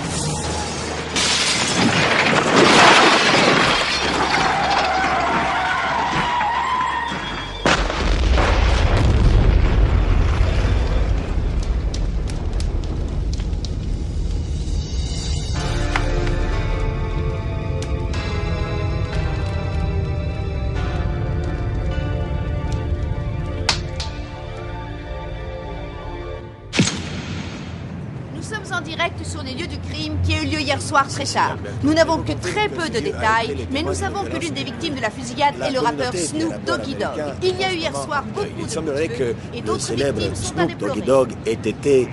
En direct sur les lieux du crime qui a eu lieu hier soir très tard. Nous n'avons que très peu de détails, mais nous savons que l'une des victimes de la fusillade est le rappeur Snoop Doggy Dogg. Il y a eu hier soir beaucoup de Il semblerait coups de que feu et le d'autres célèbre victimes sont à Snoop Doggy déplorer. Dogg ait été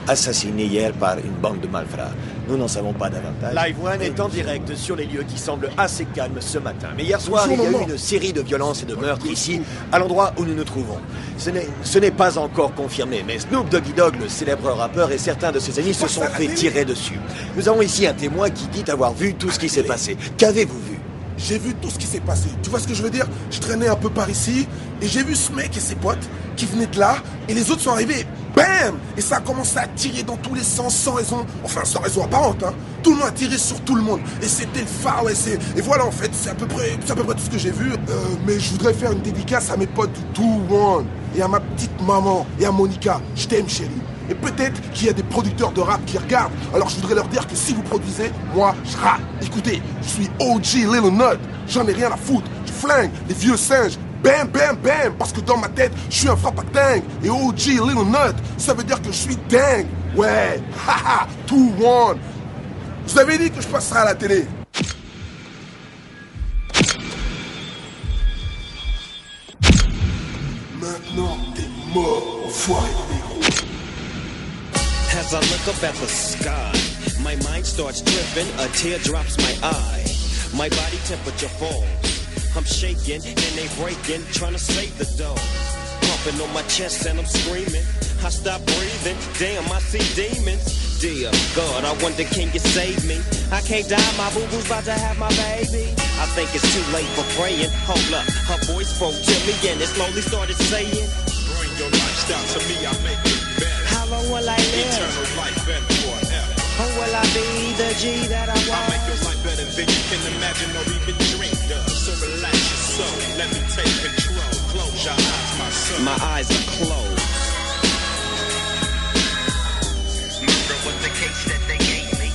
assassiné hier par une bande de malfrats. Nous n'en savons pas davantage. Live One est en direct sur les lieux qui semblent assez calmes ce matin. Mais hier soir, il y a eu une série de violences et de meurtres ici, à l'endroit où nous nous trouvons. Ce n'est pas encore confirmé, mais Snoop Doggy Dogg, le célèbre rappeur, et certains de ses amis se sont fait tirer dessus. Nous avons ici un témoin qui dit avoir vu tout ce qui s'est passé. Qu'avez-vous vu? J'ai vu tout ce qui s'est passé. Tu vois ce que je veux dire? Je traînais un peu par ici et j'ai vu ce mec et ses potes qui venaient de là et les autres sont arrivés. Bam! Et ça a commencé à tirer dans tous les sens sans raison. Enfin, sans raison apparente, hein. Tout le monde a tiré sur tout le monde. Et c'était le Far West. Et voilà, en fait, c'est à peu près tout ce que j'ai vu. Mais je voudrais faire une dédicace à mes potes du 2-1 et à ma petite maman et à Monica. Je t'aime, chérie. Et peut-être qu'il y a des producteurs de rap qui regardent. Alors je voudrais leur dire que si vous produisez, moi, je rappe. Écoutez, je suis OG Lil Nut. J'en ai rien à foutre. Je flingue les vieux singes. Bam, bam, bam. Parce que dans ma tête, je suis un frappe à dingue. Et OG Lil Nut, ça veut dire que je suis dingue. Ouais. Haha. 2-1. Je vous avais dit que je passerai à la télé. Maintenant, t'es mort, enfoiré de négro. As I look up at the sky, My mind starts tripping, a tear drops my eye. My body temperature falls. I'm shaking and they breaking, trying to save the dough. Pumping on my chest and I'm screaming. I stop breathing, damn, I see demons. Dear God, I wonder, can you save me? I can't die, my boo-boo's about to have my baby. I think it's too late for praying. Hold up, her voice spoke to me and it slowly started saying, bring your lifestyle to me, I'll make it better. How long will I live? Eternal life and forever. Or will I be the G that I was? I'll make your life better than you can imagine or even dream of. So relax your soul, let me take control. Close your eyes, my son. My eyes are closed. Murder was the case that they gave me.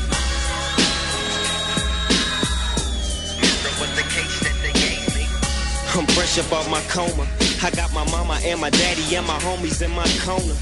Murder was the case that they gave me. I'm fresh up off my coma. I got my mama and my daddy and my homies in my corner.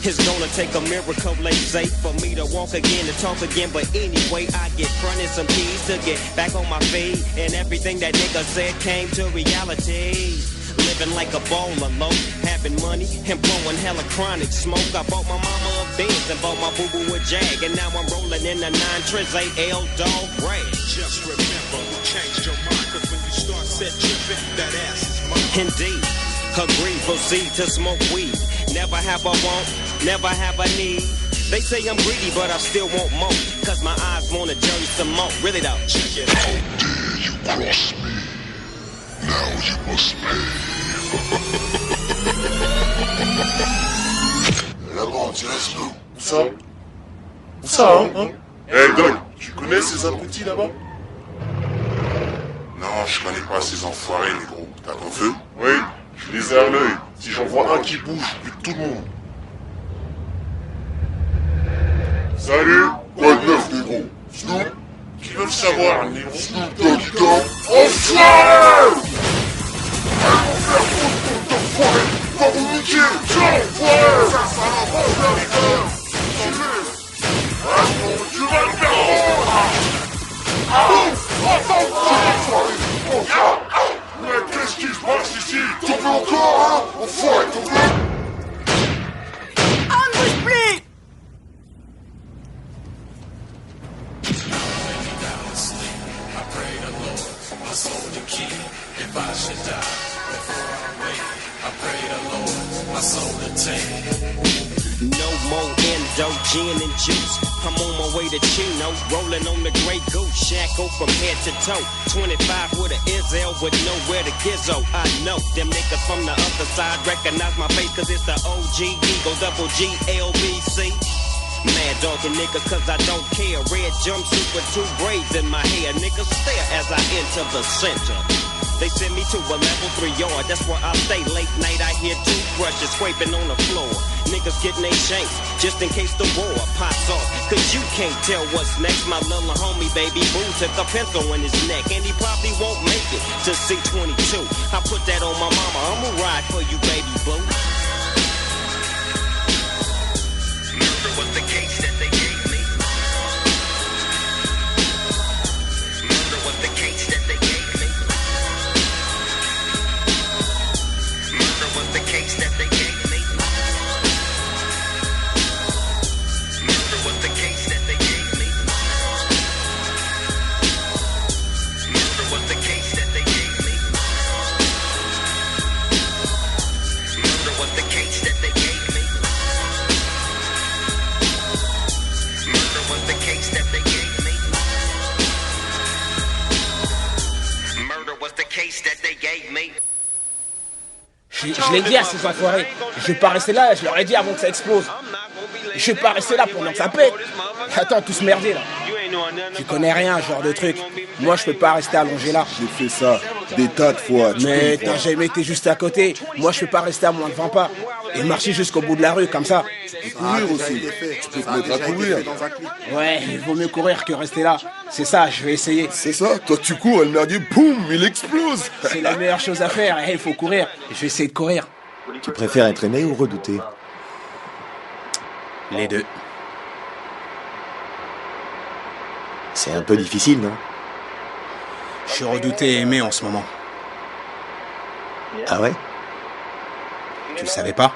It's gonna take a miracle, they say, for me to walk again and talk again. But anyway, I get fronted some keys to get back on my feet. And everything that nigga said came to reality. Living like a baller, low, having money and blowing hella chronic smoke. I bought my mama a Benz and bought my boo-boo a Jag. And now I'm rolling in the 9 Triz AL Dog Rag. Just remember who changed your mind, cause when you start set tripping, that ass is mine. Indeed, agree, proceed to smoke weed. Never have a want, never have a need. They say I'm greedy, but I still want more. Cause my eyes want a journey some more. Really though, check it out. How dare you cross me? Now you must pay. Là-bas, tu restes où? Où ça? Où ça, hein? Hey Doc, tu connais ces abrutis là-bas? Non, je connais pas ces enfoirés, les gros. T'as ton feu? Oui, je les ai à l'œil. Si j'en vois un qui bouge, je bute tout le monde. Salut, quoi de neuf, les gros? Snoop? Qui veulent savoir, les gros? Snoop Doggy Dogg? Enfoiré! Allez, mon frère, ton enfoiré! Va vous niquer! Tiens, enfoiré! Ça va pas faire les gars! Tu vas le faire rendre! Attends, enfoiré! Mais qu'est-ce qui se passe ici? T'en veux encore, hein? Enfoiré, t'en veux? Split! No more endo, gin and juice. I'm on my way to Chino, rolling on the Grey Goose, Shackled from head to toe. 25 with an Izzel with nowhere to gizzo. I know them niggas from the other side recognize my face, cause it's the OG Eagle, double G LBC. Mad dogging niggas cause I don't care. Red jumpsuit with 2 braids in my hair. Niggas stare as I enter the center. They send me to a level 3 yard, that's where I stay. Late night I hear toothbrushes scraping on the floor. Niggas getting they shanks, just in case the war pops off. Cause you can't tell what's next. My little homie, baby boo, took a pencil in his neck. And he probably won't make it to C22. I put that on my mama, I'ma ride for you, baby boo. Murder was the case that they gave me. Murder was the case that they gave me. Murder was the case that they gave me. Murder was the case that they gave me. Murder was the case that they gave me. Murder was the case that they gave me. Murder was the case that they gave me. Murder was the case that they gave me. Je l'ai dit à ces enfoirés, je vais pas rester là, je leur ai dit avant que ça explose. Je vais pas rester là pendant que ça pète. Attends, tous merdés là. Tu connais rien, genre de truc. Moi, je peux pas rester allongé là. J'ai fait ça des tas de fois. Mais t'as jamais été juste à côté. Moi, je peux pas rester à moins de 20 pas. Et marcher jusqu'au bout de la rue comme ça. Courir aussi. Tu peux te mettre à courir. Ouais, il vaut mieux courir que rester là. C'est ça, je vais essayer. C'est ça, toi tu cours et le merdier, boum, il explose. C'est la meilleure chose à faire. Et il faut courir. Et je vais essayer de courir. Tu préfères être aimé ou redouté? Les deux. C'est un peu difficile, non? Je suis redouté et aimé en ce moment. Ah ouais? Tu le savais pas?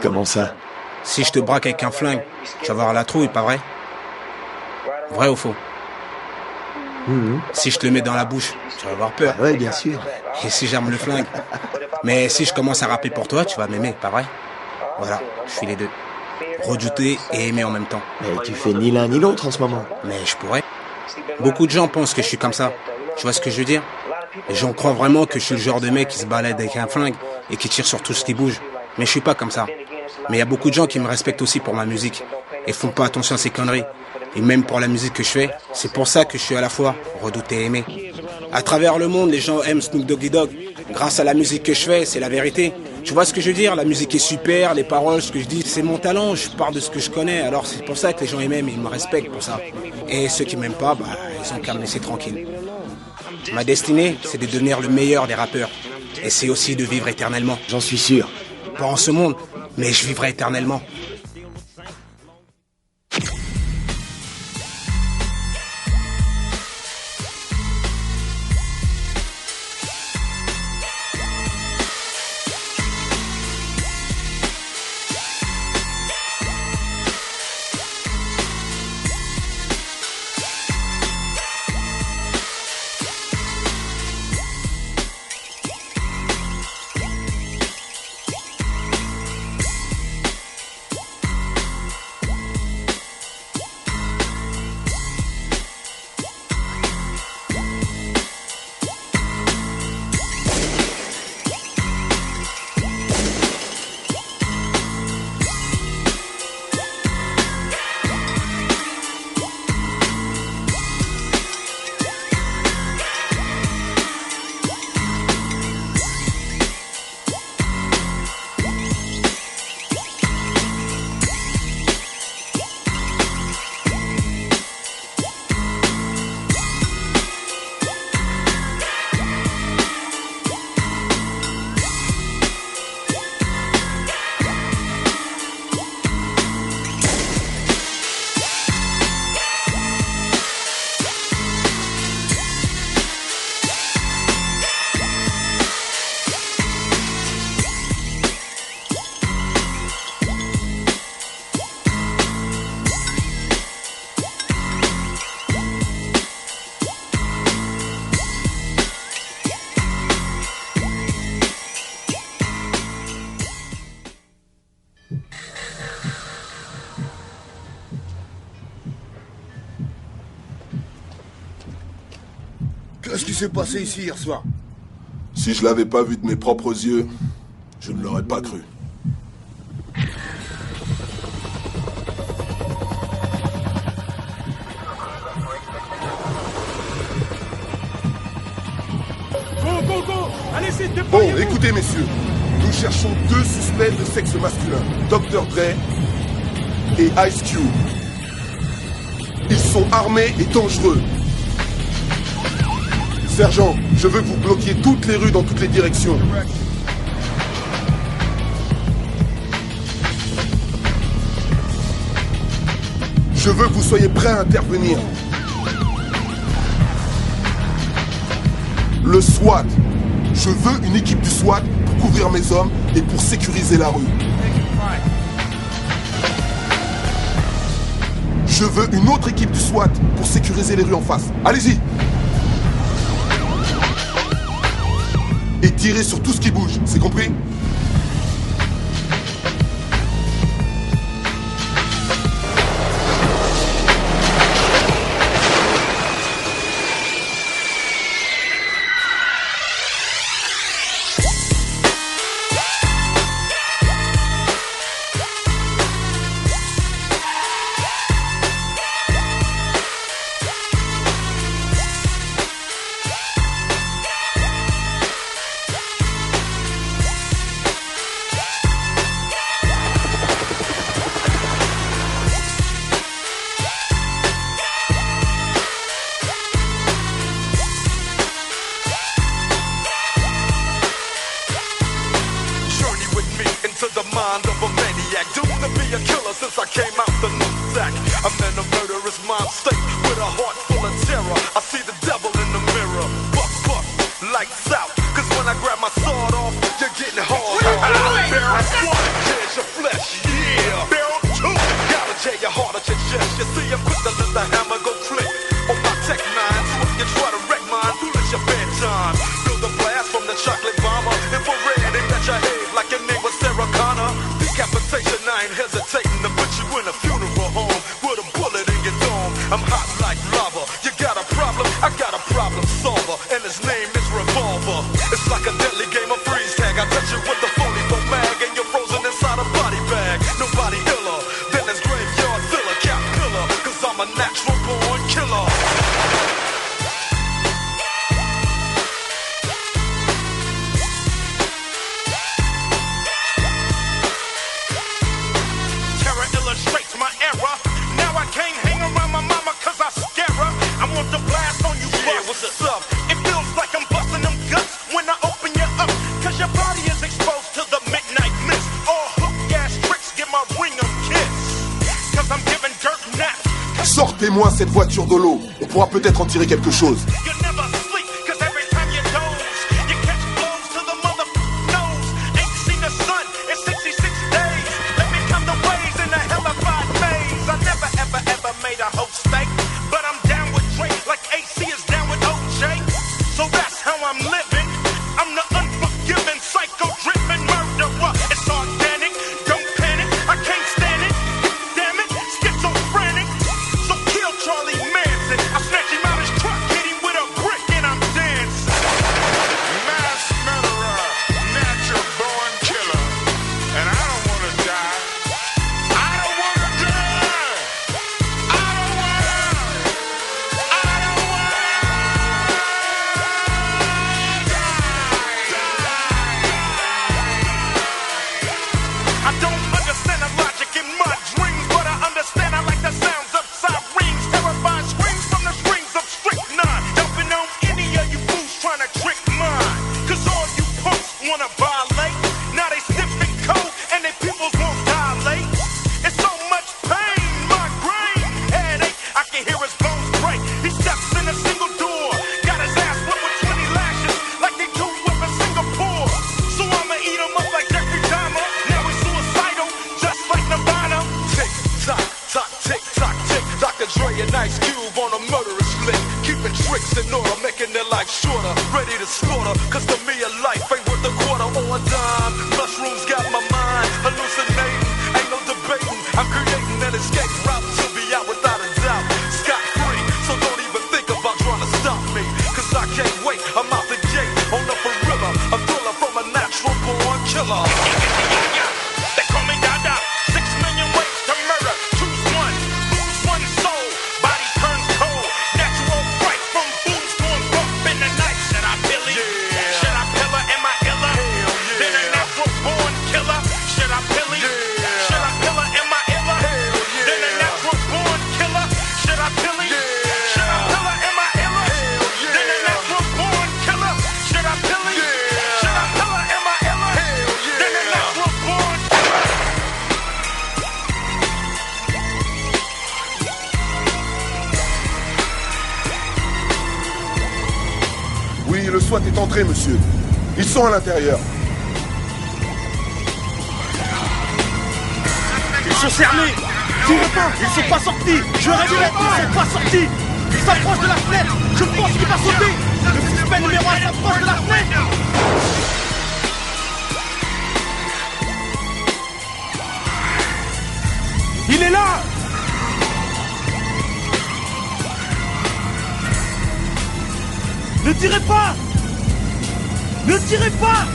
Comment ça? Si je te braque avec un flingue, tu vas avoir la trouille, pas vrai? Vrai ou faux? Si je te le mets dans la bouche, tu vas avoir peur. Ouais, bien sûr. Et si j'arme le flingue? Mais si je commence à rapper pour toi, tu vas m'aimer, pas vrai? Voilà, je suis les deux. Redouter et aimer en même temps. Mais tu fais ni l'un ni l'autre en ce moment. Mais je pourrais. Beaucoup de gens pensent que je suis comme ça. Tu vois ce que je veux dire? Les gens croient vraiment que je suis le genre de mec qui se balade avec un flingue et qui tire sur tout ce qui bouge. Mais je suis pas comme ça. Mais il y a beaucoup de gens qui me respectent aussi pour ma musique et font pas attention à ces conneries. Et même pour la musique que je fais, c'est pour ça que je suis à la fois redouté et aimé. À travers le monde, les gens aiment Snoop Doggy Dogg. Grâce à la musique que je fais, c'est la vérité. Tu vois ce que je veux dire? La musique est super, les paroles, ce que je dis, c'est mon talent. Je parle de ce que je connais. Alors c'est pour ça que les gens m'aiment et ils me respectent pour ça. Et ceux qui m'aiment pas, ils ont qu'à me laisser tranquille. Ma destinée, c'est de devenir le meilleur des rappeurs. Et c'est aussi de vivre éternellement. J'en suis sûr. Pas en ce monde, mais je vivrai éternellement. Qu'est-ce qui s'est passé ici hier soir? Si je l'avais pas vu de mes propres yeux, je ne l'aurais pas cru. Allez-y, Bon, écoutez messieurs, nous cherchons 2 suspects de sexe masculin, Dr. Dre et Ice Cube. Ils sont armés et dangereux. Sergent, je veux que vous bloquiez toutes les rues dans toutes les directions. Je veux que vous soyez prêts à intervenir. Le SWAT. Je veux une équipe du SWAT pour couvrir mes hommes et pour sécuriser la rue. Je veux une autre équipe du SWAT pour sécuriser les rues en face. Allez-y! Et tirer sur tout ce qui bouge, c'est compris? Since I came out the nutsack, I'm in a murderous mind state with a heart full of terror. I see the devil in the mirror. Buck, buck, lights out. Cause when I grab my sword off, you're getting hard. Bear a sword, here's your flesh, yeah. Bear Donne-moi cette voiture de l'eau, on pourra peut-être en tirer quelque chose. Le SWAT est entré, monsieur. Ils sont à l'intérieur. Ils sont cernés. Tirez pas. Ils sont pas sortis. Je répète, ils sont pas sortis. Ils s'approchent de la fenêtre. Je pense qu'il va sauter. Le suspect numéro 1 s'approche de la fenêtre. Il est là. Ne tirez pas. Ne tirez pas.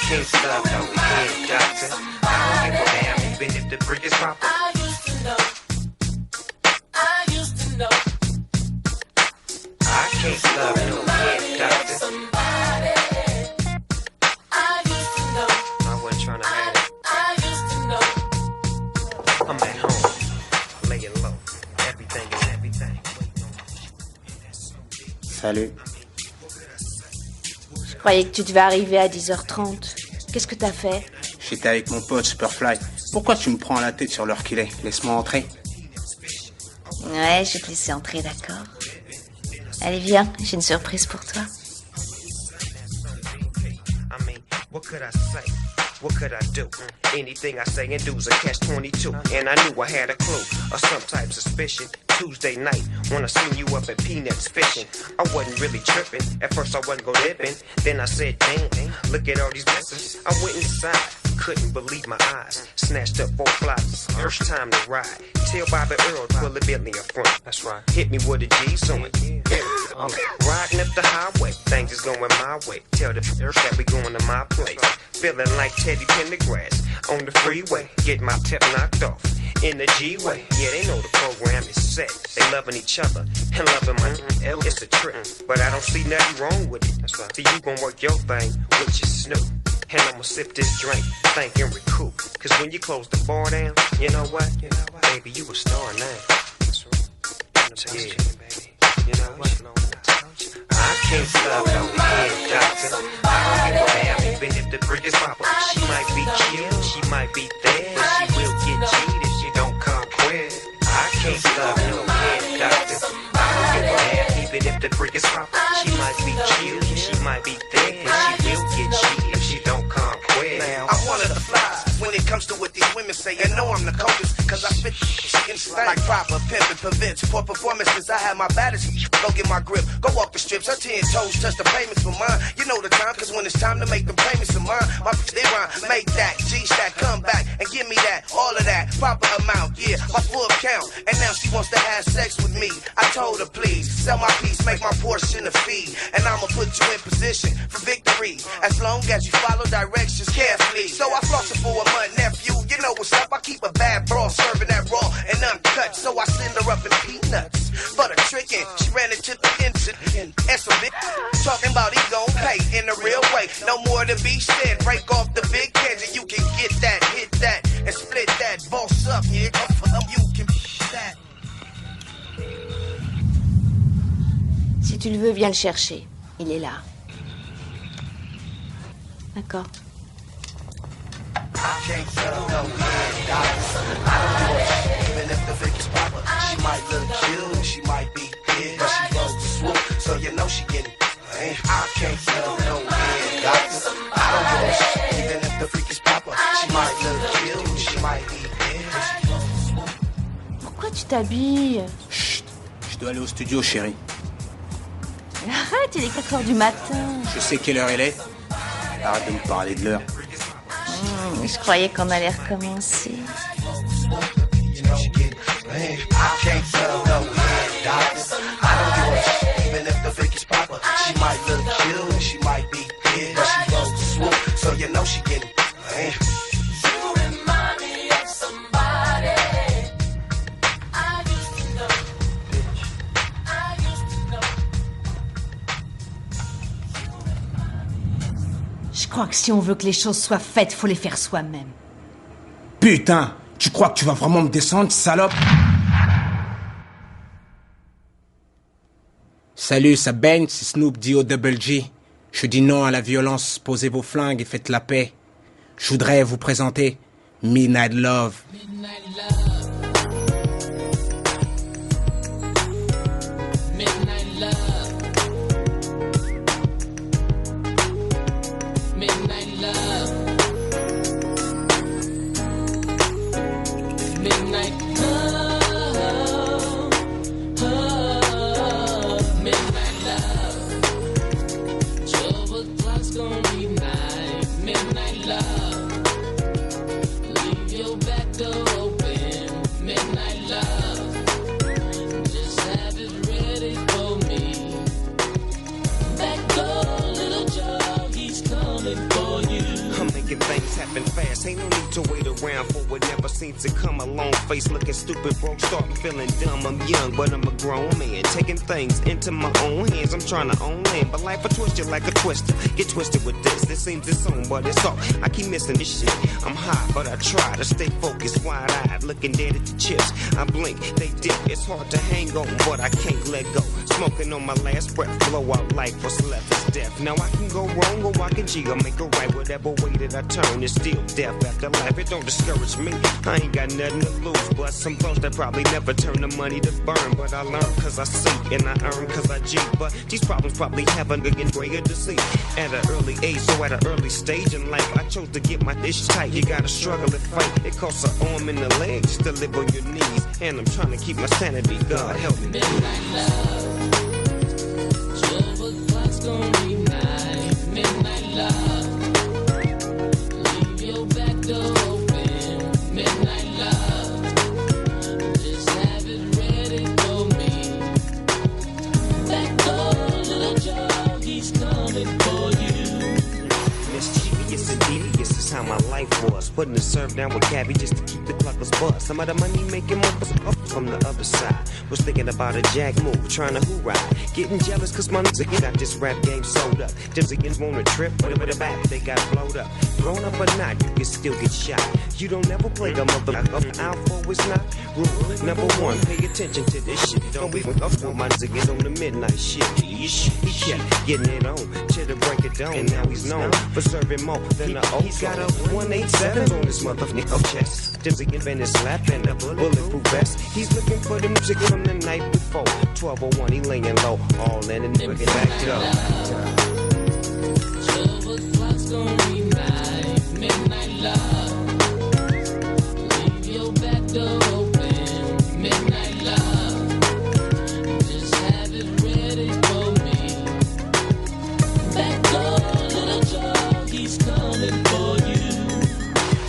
Can't stop, no, we can't doctor. I don't give a damn, even if the brick is proper. I used to know. I used to know. I can't stop, no, we can't doctor. Somebody. I used to know. I wasn't trying to have it. I used to know. I'm at home, laying low. Everything is everything. Salut. Je croyais que tu devais arriver à 10h30. Qu'est-ce que t'as fait? J'étais avec mon pote Superfly. Pourquoi tu me prends la tête sur l'heure qu'il est? Laisse-moi entrer. Ouais, je vais te laisser entrer, d'accord. Allez, viens, j'ai une surprise pour toi. What could I say? What could I do? Anything I say and do's a catch-22. And I knew I had a clue or some type of suspicion. Tuesday night, when I seen you up at Peanuts fishing, I wasn't really tripping. At first I wasn't go dipping. Then I said, damn, look at all these messes. I went inside, couldn't believe my eyes. Snatched up 4 flies, first time to ride. Tell Bobby Earl, pull the Bentley up front. That's right. Hit me with a G's on it. Riding up the highway, things is going my way. Tell the that we going to my place. Feeling like Teddy Pendergrass on the freeway. Get my tip knocked off in the G-way. Yeah, they know the program is set. They loving each other and loving my L. It's a trip, but I don't see nothing wrong with it. That's right. So you gon' work your thing with your Snoop. And I'ma sip this drink, think and recoup. Cause when you close the bar down, you know what? Baby, you a star now. That's right. You know, I can't love no head doctor. I don't give a damn even if the brick is proper. She might be killed, she might be dead, but she will get cheated if she don't come quick. I can't love no head doctor. I don't give a damn even if the brick is proper. She might be killed, she might be dead, but she will get cheated if she don't come quick. I'm one of the flies when it comes to what these women say. And know I'm the coldest, cause I spit like proper, pimpin', convince. For performances, I have my baddest. Go get my grip, go walk the strips. Her 10 toes touch the payments for mine. You know the time, cause when it's time to make them payments of mine, my they rhyme, make that G-stack, come back and give me that, all of that, proper amount, yeah, my full count. And now she wants to have sex with me. I told her, please, sell my piece, make my portion a fee. And I'ma put you in position for victory, as long as you follow directions carefully. So I floss it for a month, nephew, you know what's up. I keep a bad bra, serving that raw and uncut. So I send her up in peanuts for the trickin'. She ran into the incident and some big talking about he gon' pay in a real way. No more to be said. Break off the big heads and you can get that, hit that, and split that. Boss up, yeah, you can that. Si tu le veux, viens le chercher. Il est là. D'accord. I can't tell no head doctor. I don't know if even if the Vic is proper. She might look cute, she might be dead, but she goes swoop, so you know she get it. I can't tell no head doctor. I don't know even if the freak is proper. She might look cute, she might be dead, but she goes swoop. Pourquoi tu t'habilles? Chut, je dois aller au studio, chérie. Arrête, il est 4h du matin. Je sais quelle heure elle est. Arrête de me parler de l'heure. Je croyais qu'on allait recommencer. I can't tell no head doctor. I don't give a shit, even if the fake is proper. She might look cute, she might be dead, but she goes to swoop, so you know she get it. You remind me of somebody I used to know. I used to know. Je crois que si on veut que les choses soient faites, faut les faire soi-même. Putain, tu crois que tu vas vraiment me descendre, salope? Salut, ça baigne, c'est Snoop D.O.G. Je dis non à la violence, posez vos flingues et faites la paix. Je voudrais vous présenter Midnight Love. Midnight love. Midnight love. Midnight love. Midnight love. Midnight love. 12 o'clock's gonna be night. Midnight love. Leave your back door open. Midnight love. Just have it ready for me. Back door, little Joe, he's coming for you. I'm making things happen fast. Ain't no need to wait around for what never seems to come. A long face looking stupid, broke, starting feeling dumb. I'm young, but I'm a grown man. Taking things into my own hands. I'm trying to own land, but life will twist you like a twister. Get twisted with this. This seems its own, but it's all. I keep missing this shit. I'm high, but I try to stay focused, wide-eyed, looking dead at the chips. I blink, they dip. It's hard to hang on, but I can't let go. Smoking on my last breath, blow out life. What's left is death. Now I can go wrong or I can G or make it right. Whatever way that I turn, it's still death after life. It don't discourage me. I ain't got nothing to lose, but some folks that probably never turn the money to burn. But I learn cause I see, and I earn cause I G. But these problems probably haven't getting greater to see. At an early age, so at an early stage in life, I chose to get my dish tight. You gotta struggle and fight. It costs an arm and a leg just to live on your knees. And I'm trying to keep my sanity. God help me. Midnight love. 12 o'clock's gonna be night. Midnight love. Leave your back door open. Midnight love. Just have it ready for me. Back door, little Joe, he's coming for you. Mischievous and devious, That's how my life was. Putting the serve down with Cabby just to keep the cluckers buzz. Some of the money making mothers up from the other side. Was thinking about a jack move, trying to hoorah. Getting jealous cause my niggas got this rap game sold up. Just against want a trip, but with the back they got blowed up. Grown up or not, you can still get shot. You don't never play the mother out for it's not. Rule number one, pay attention to this shit. Don't be up with my niggas on the midnight shit. He kept getting it on till the break it down. And now he's known for serving more than the old. He's got a 187 on his motherfucking chest. Just again his slap and a bulletproof vest. He's looking for the music from the night before. 12:01, he laying low, all in and bring it back up. 12 o'clock's gonna be midnight love. Leave your back door open, midnight love. Just have it ready for me. Back door, little Joe, he's coming for you.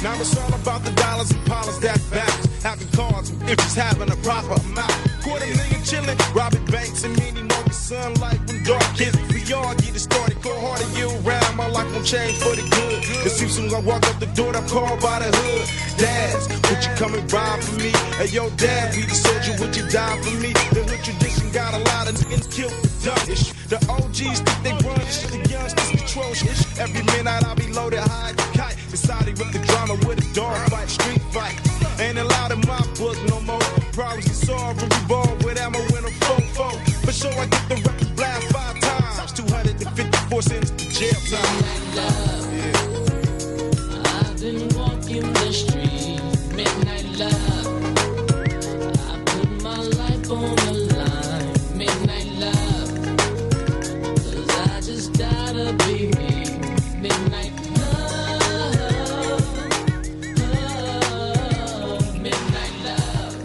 Now it's all about the dollars and dollars that bounce. Having cards if he's having a proper amount. $250,000 chillin', robbing banks and meaning no sunlight when dark hits. We all get it started, go harder year round. My life won't change for the good. Cause soon as I walk up the door, I'm called by the hood. Dads, would you come and ride for me? Hey yo, Dad, we the soldier, would you die for me? The hood tradition got a lot of niggas killed for dumbish. The OGs think they run shit, the youngsters control shit. Every minute I be loaded high as a kite. Decided with the drama with a dog fight, street fight. Ain't allowed in my book no more. Problems get solved when we ball with ammo in a 4-4. For sure I get the record blast 5 times. 254 cents to jail time. Yeah. I've been walking the street, midnight love. I put my life on the line, midnight love. Cause I just gotta be me, midnight love. Midnight love.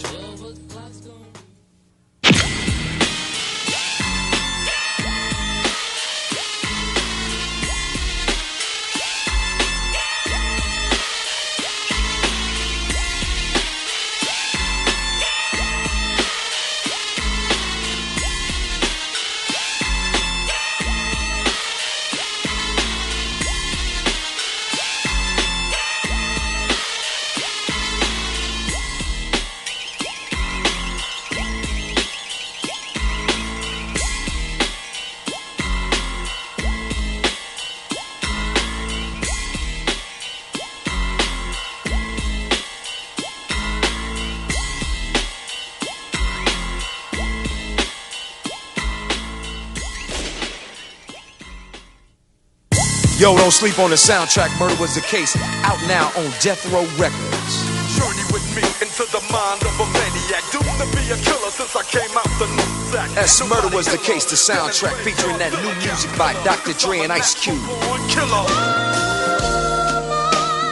12 o'clock's gonna Yo, don't sleep on the soundtrack. Murder Was the Case. Out now on Death Row Records. Journey with me into the mind of a maniac. Doomed to be a killer since I came out the sack. That's Murder Was the Case, the soundtrack featuring that new music by Dr. Dre and Ice Cube.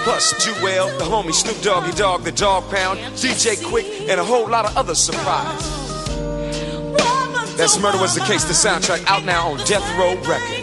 Plus, Jewel, the homie Snoop Doggy Dogg, the Dog Pound, DJ Quick, and a whole lot of other surprises. That's Murder Was the Case, the soundtrack out now on Death Row Records.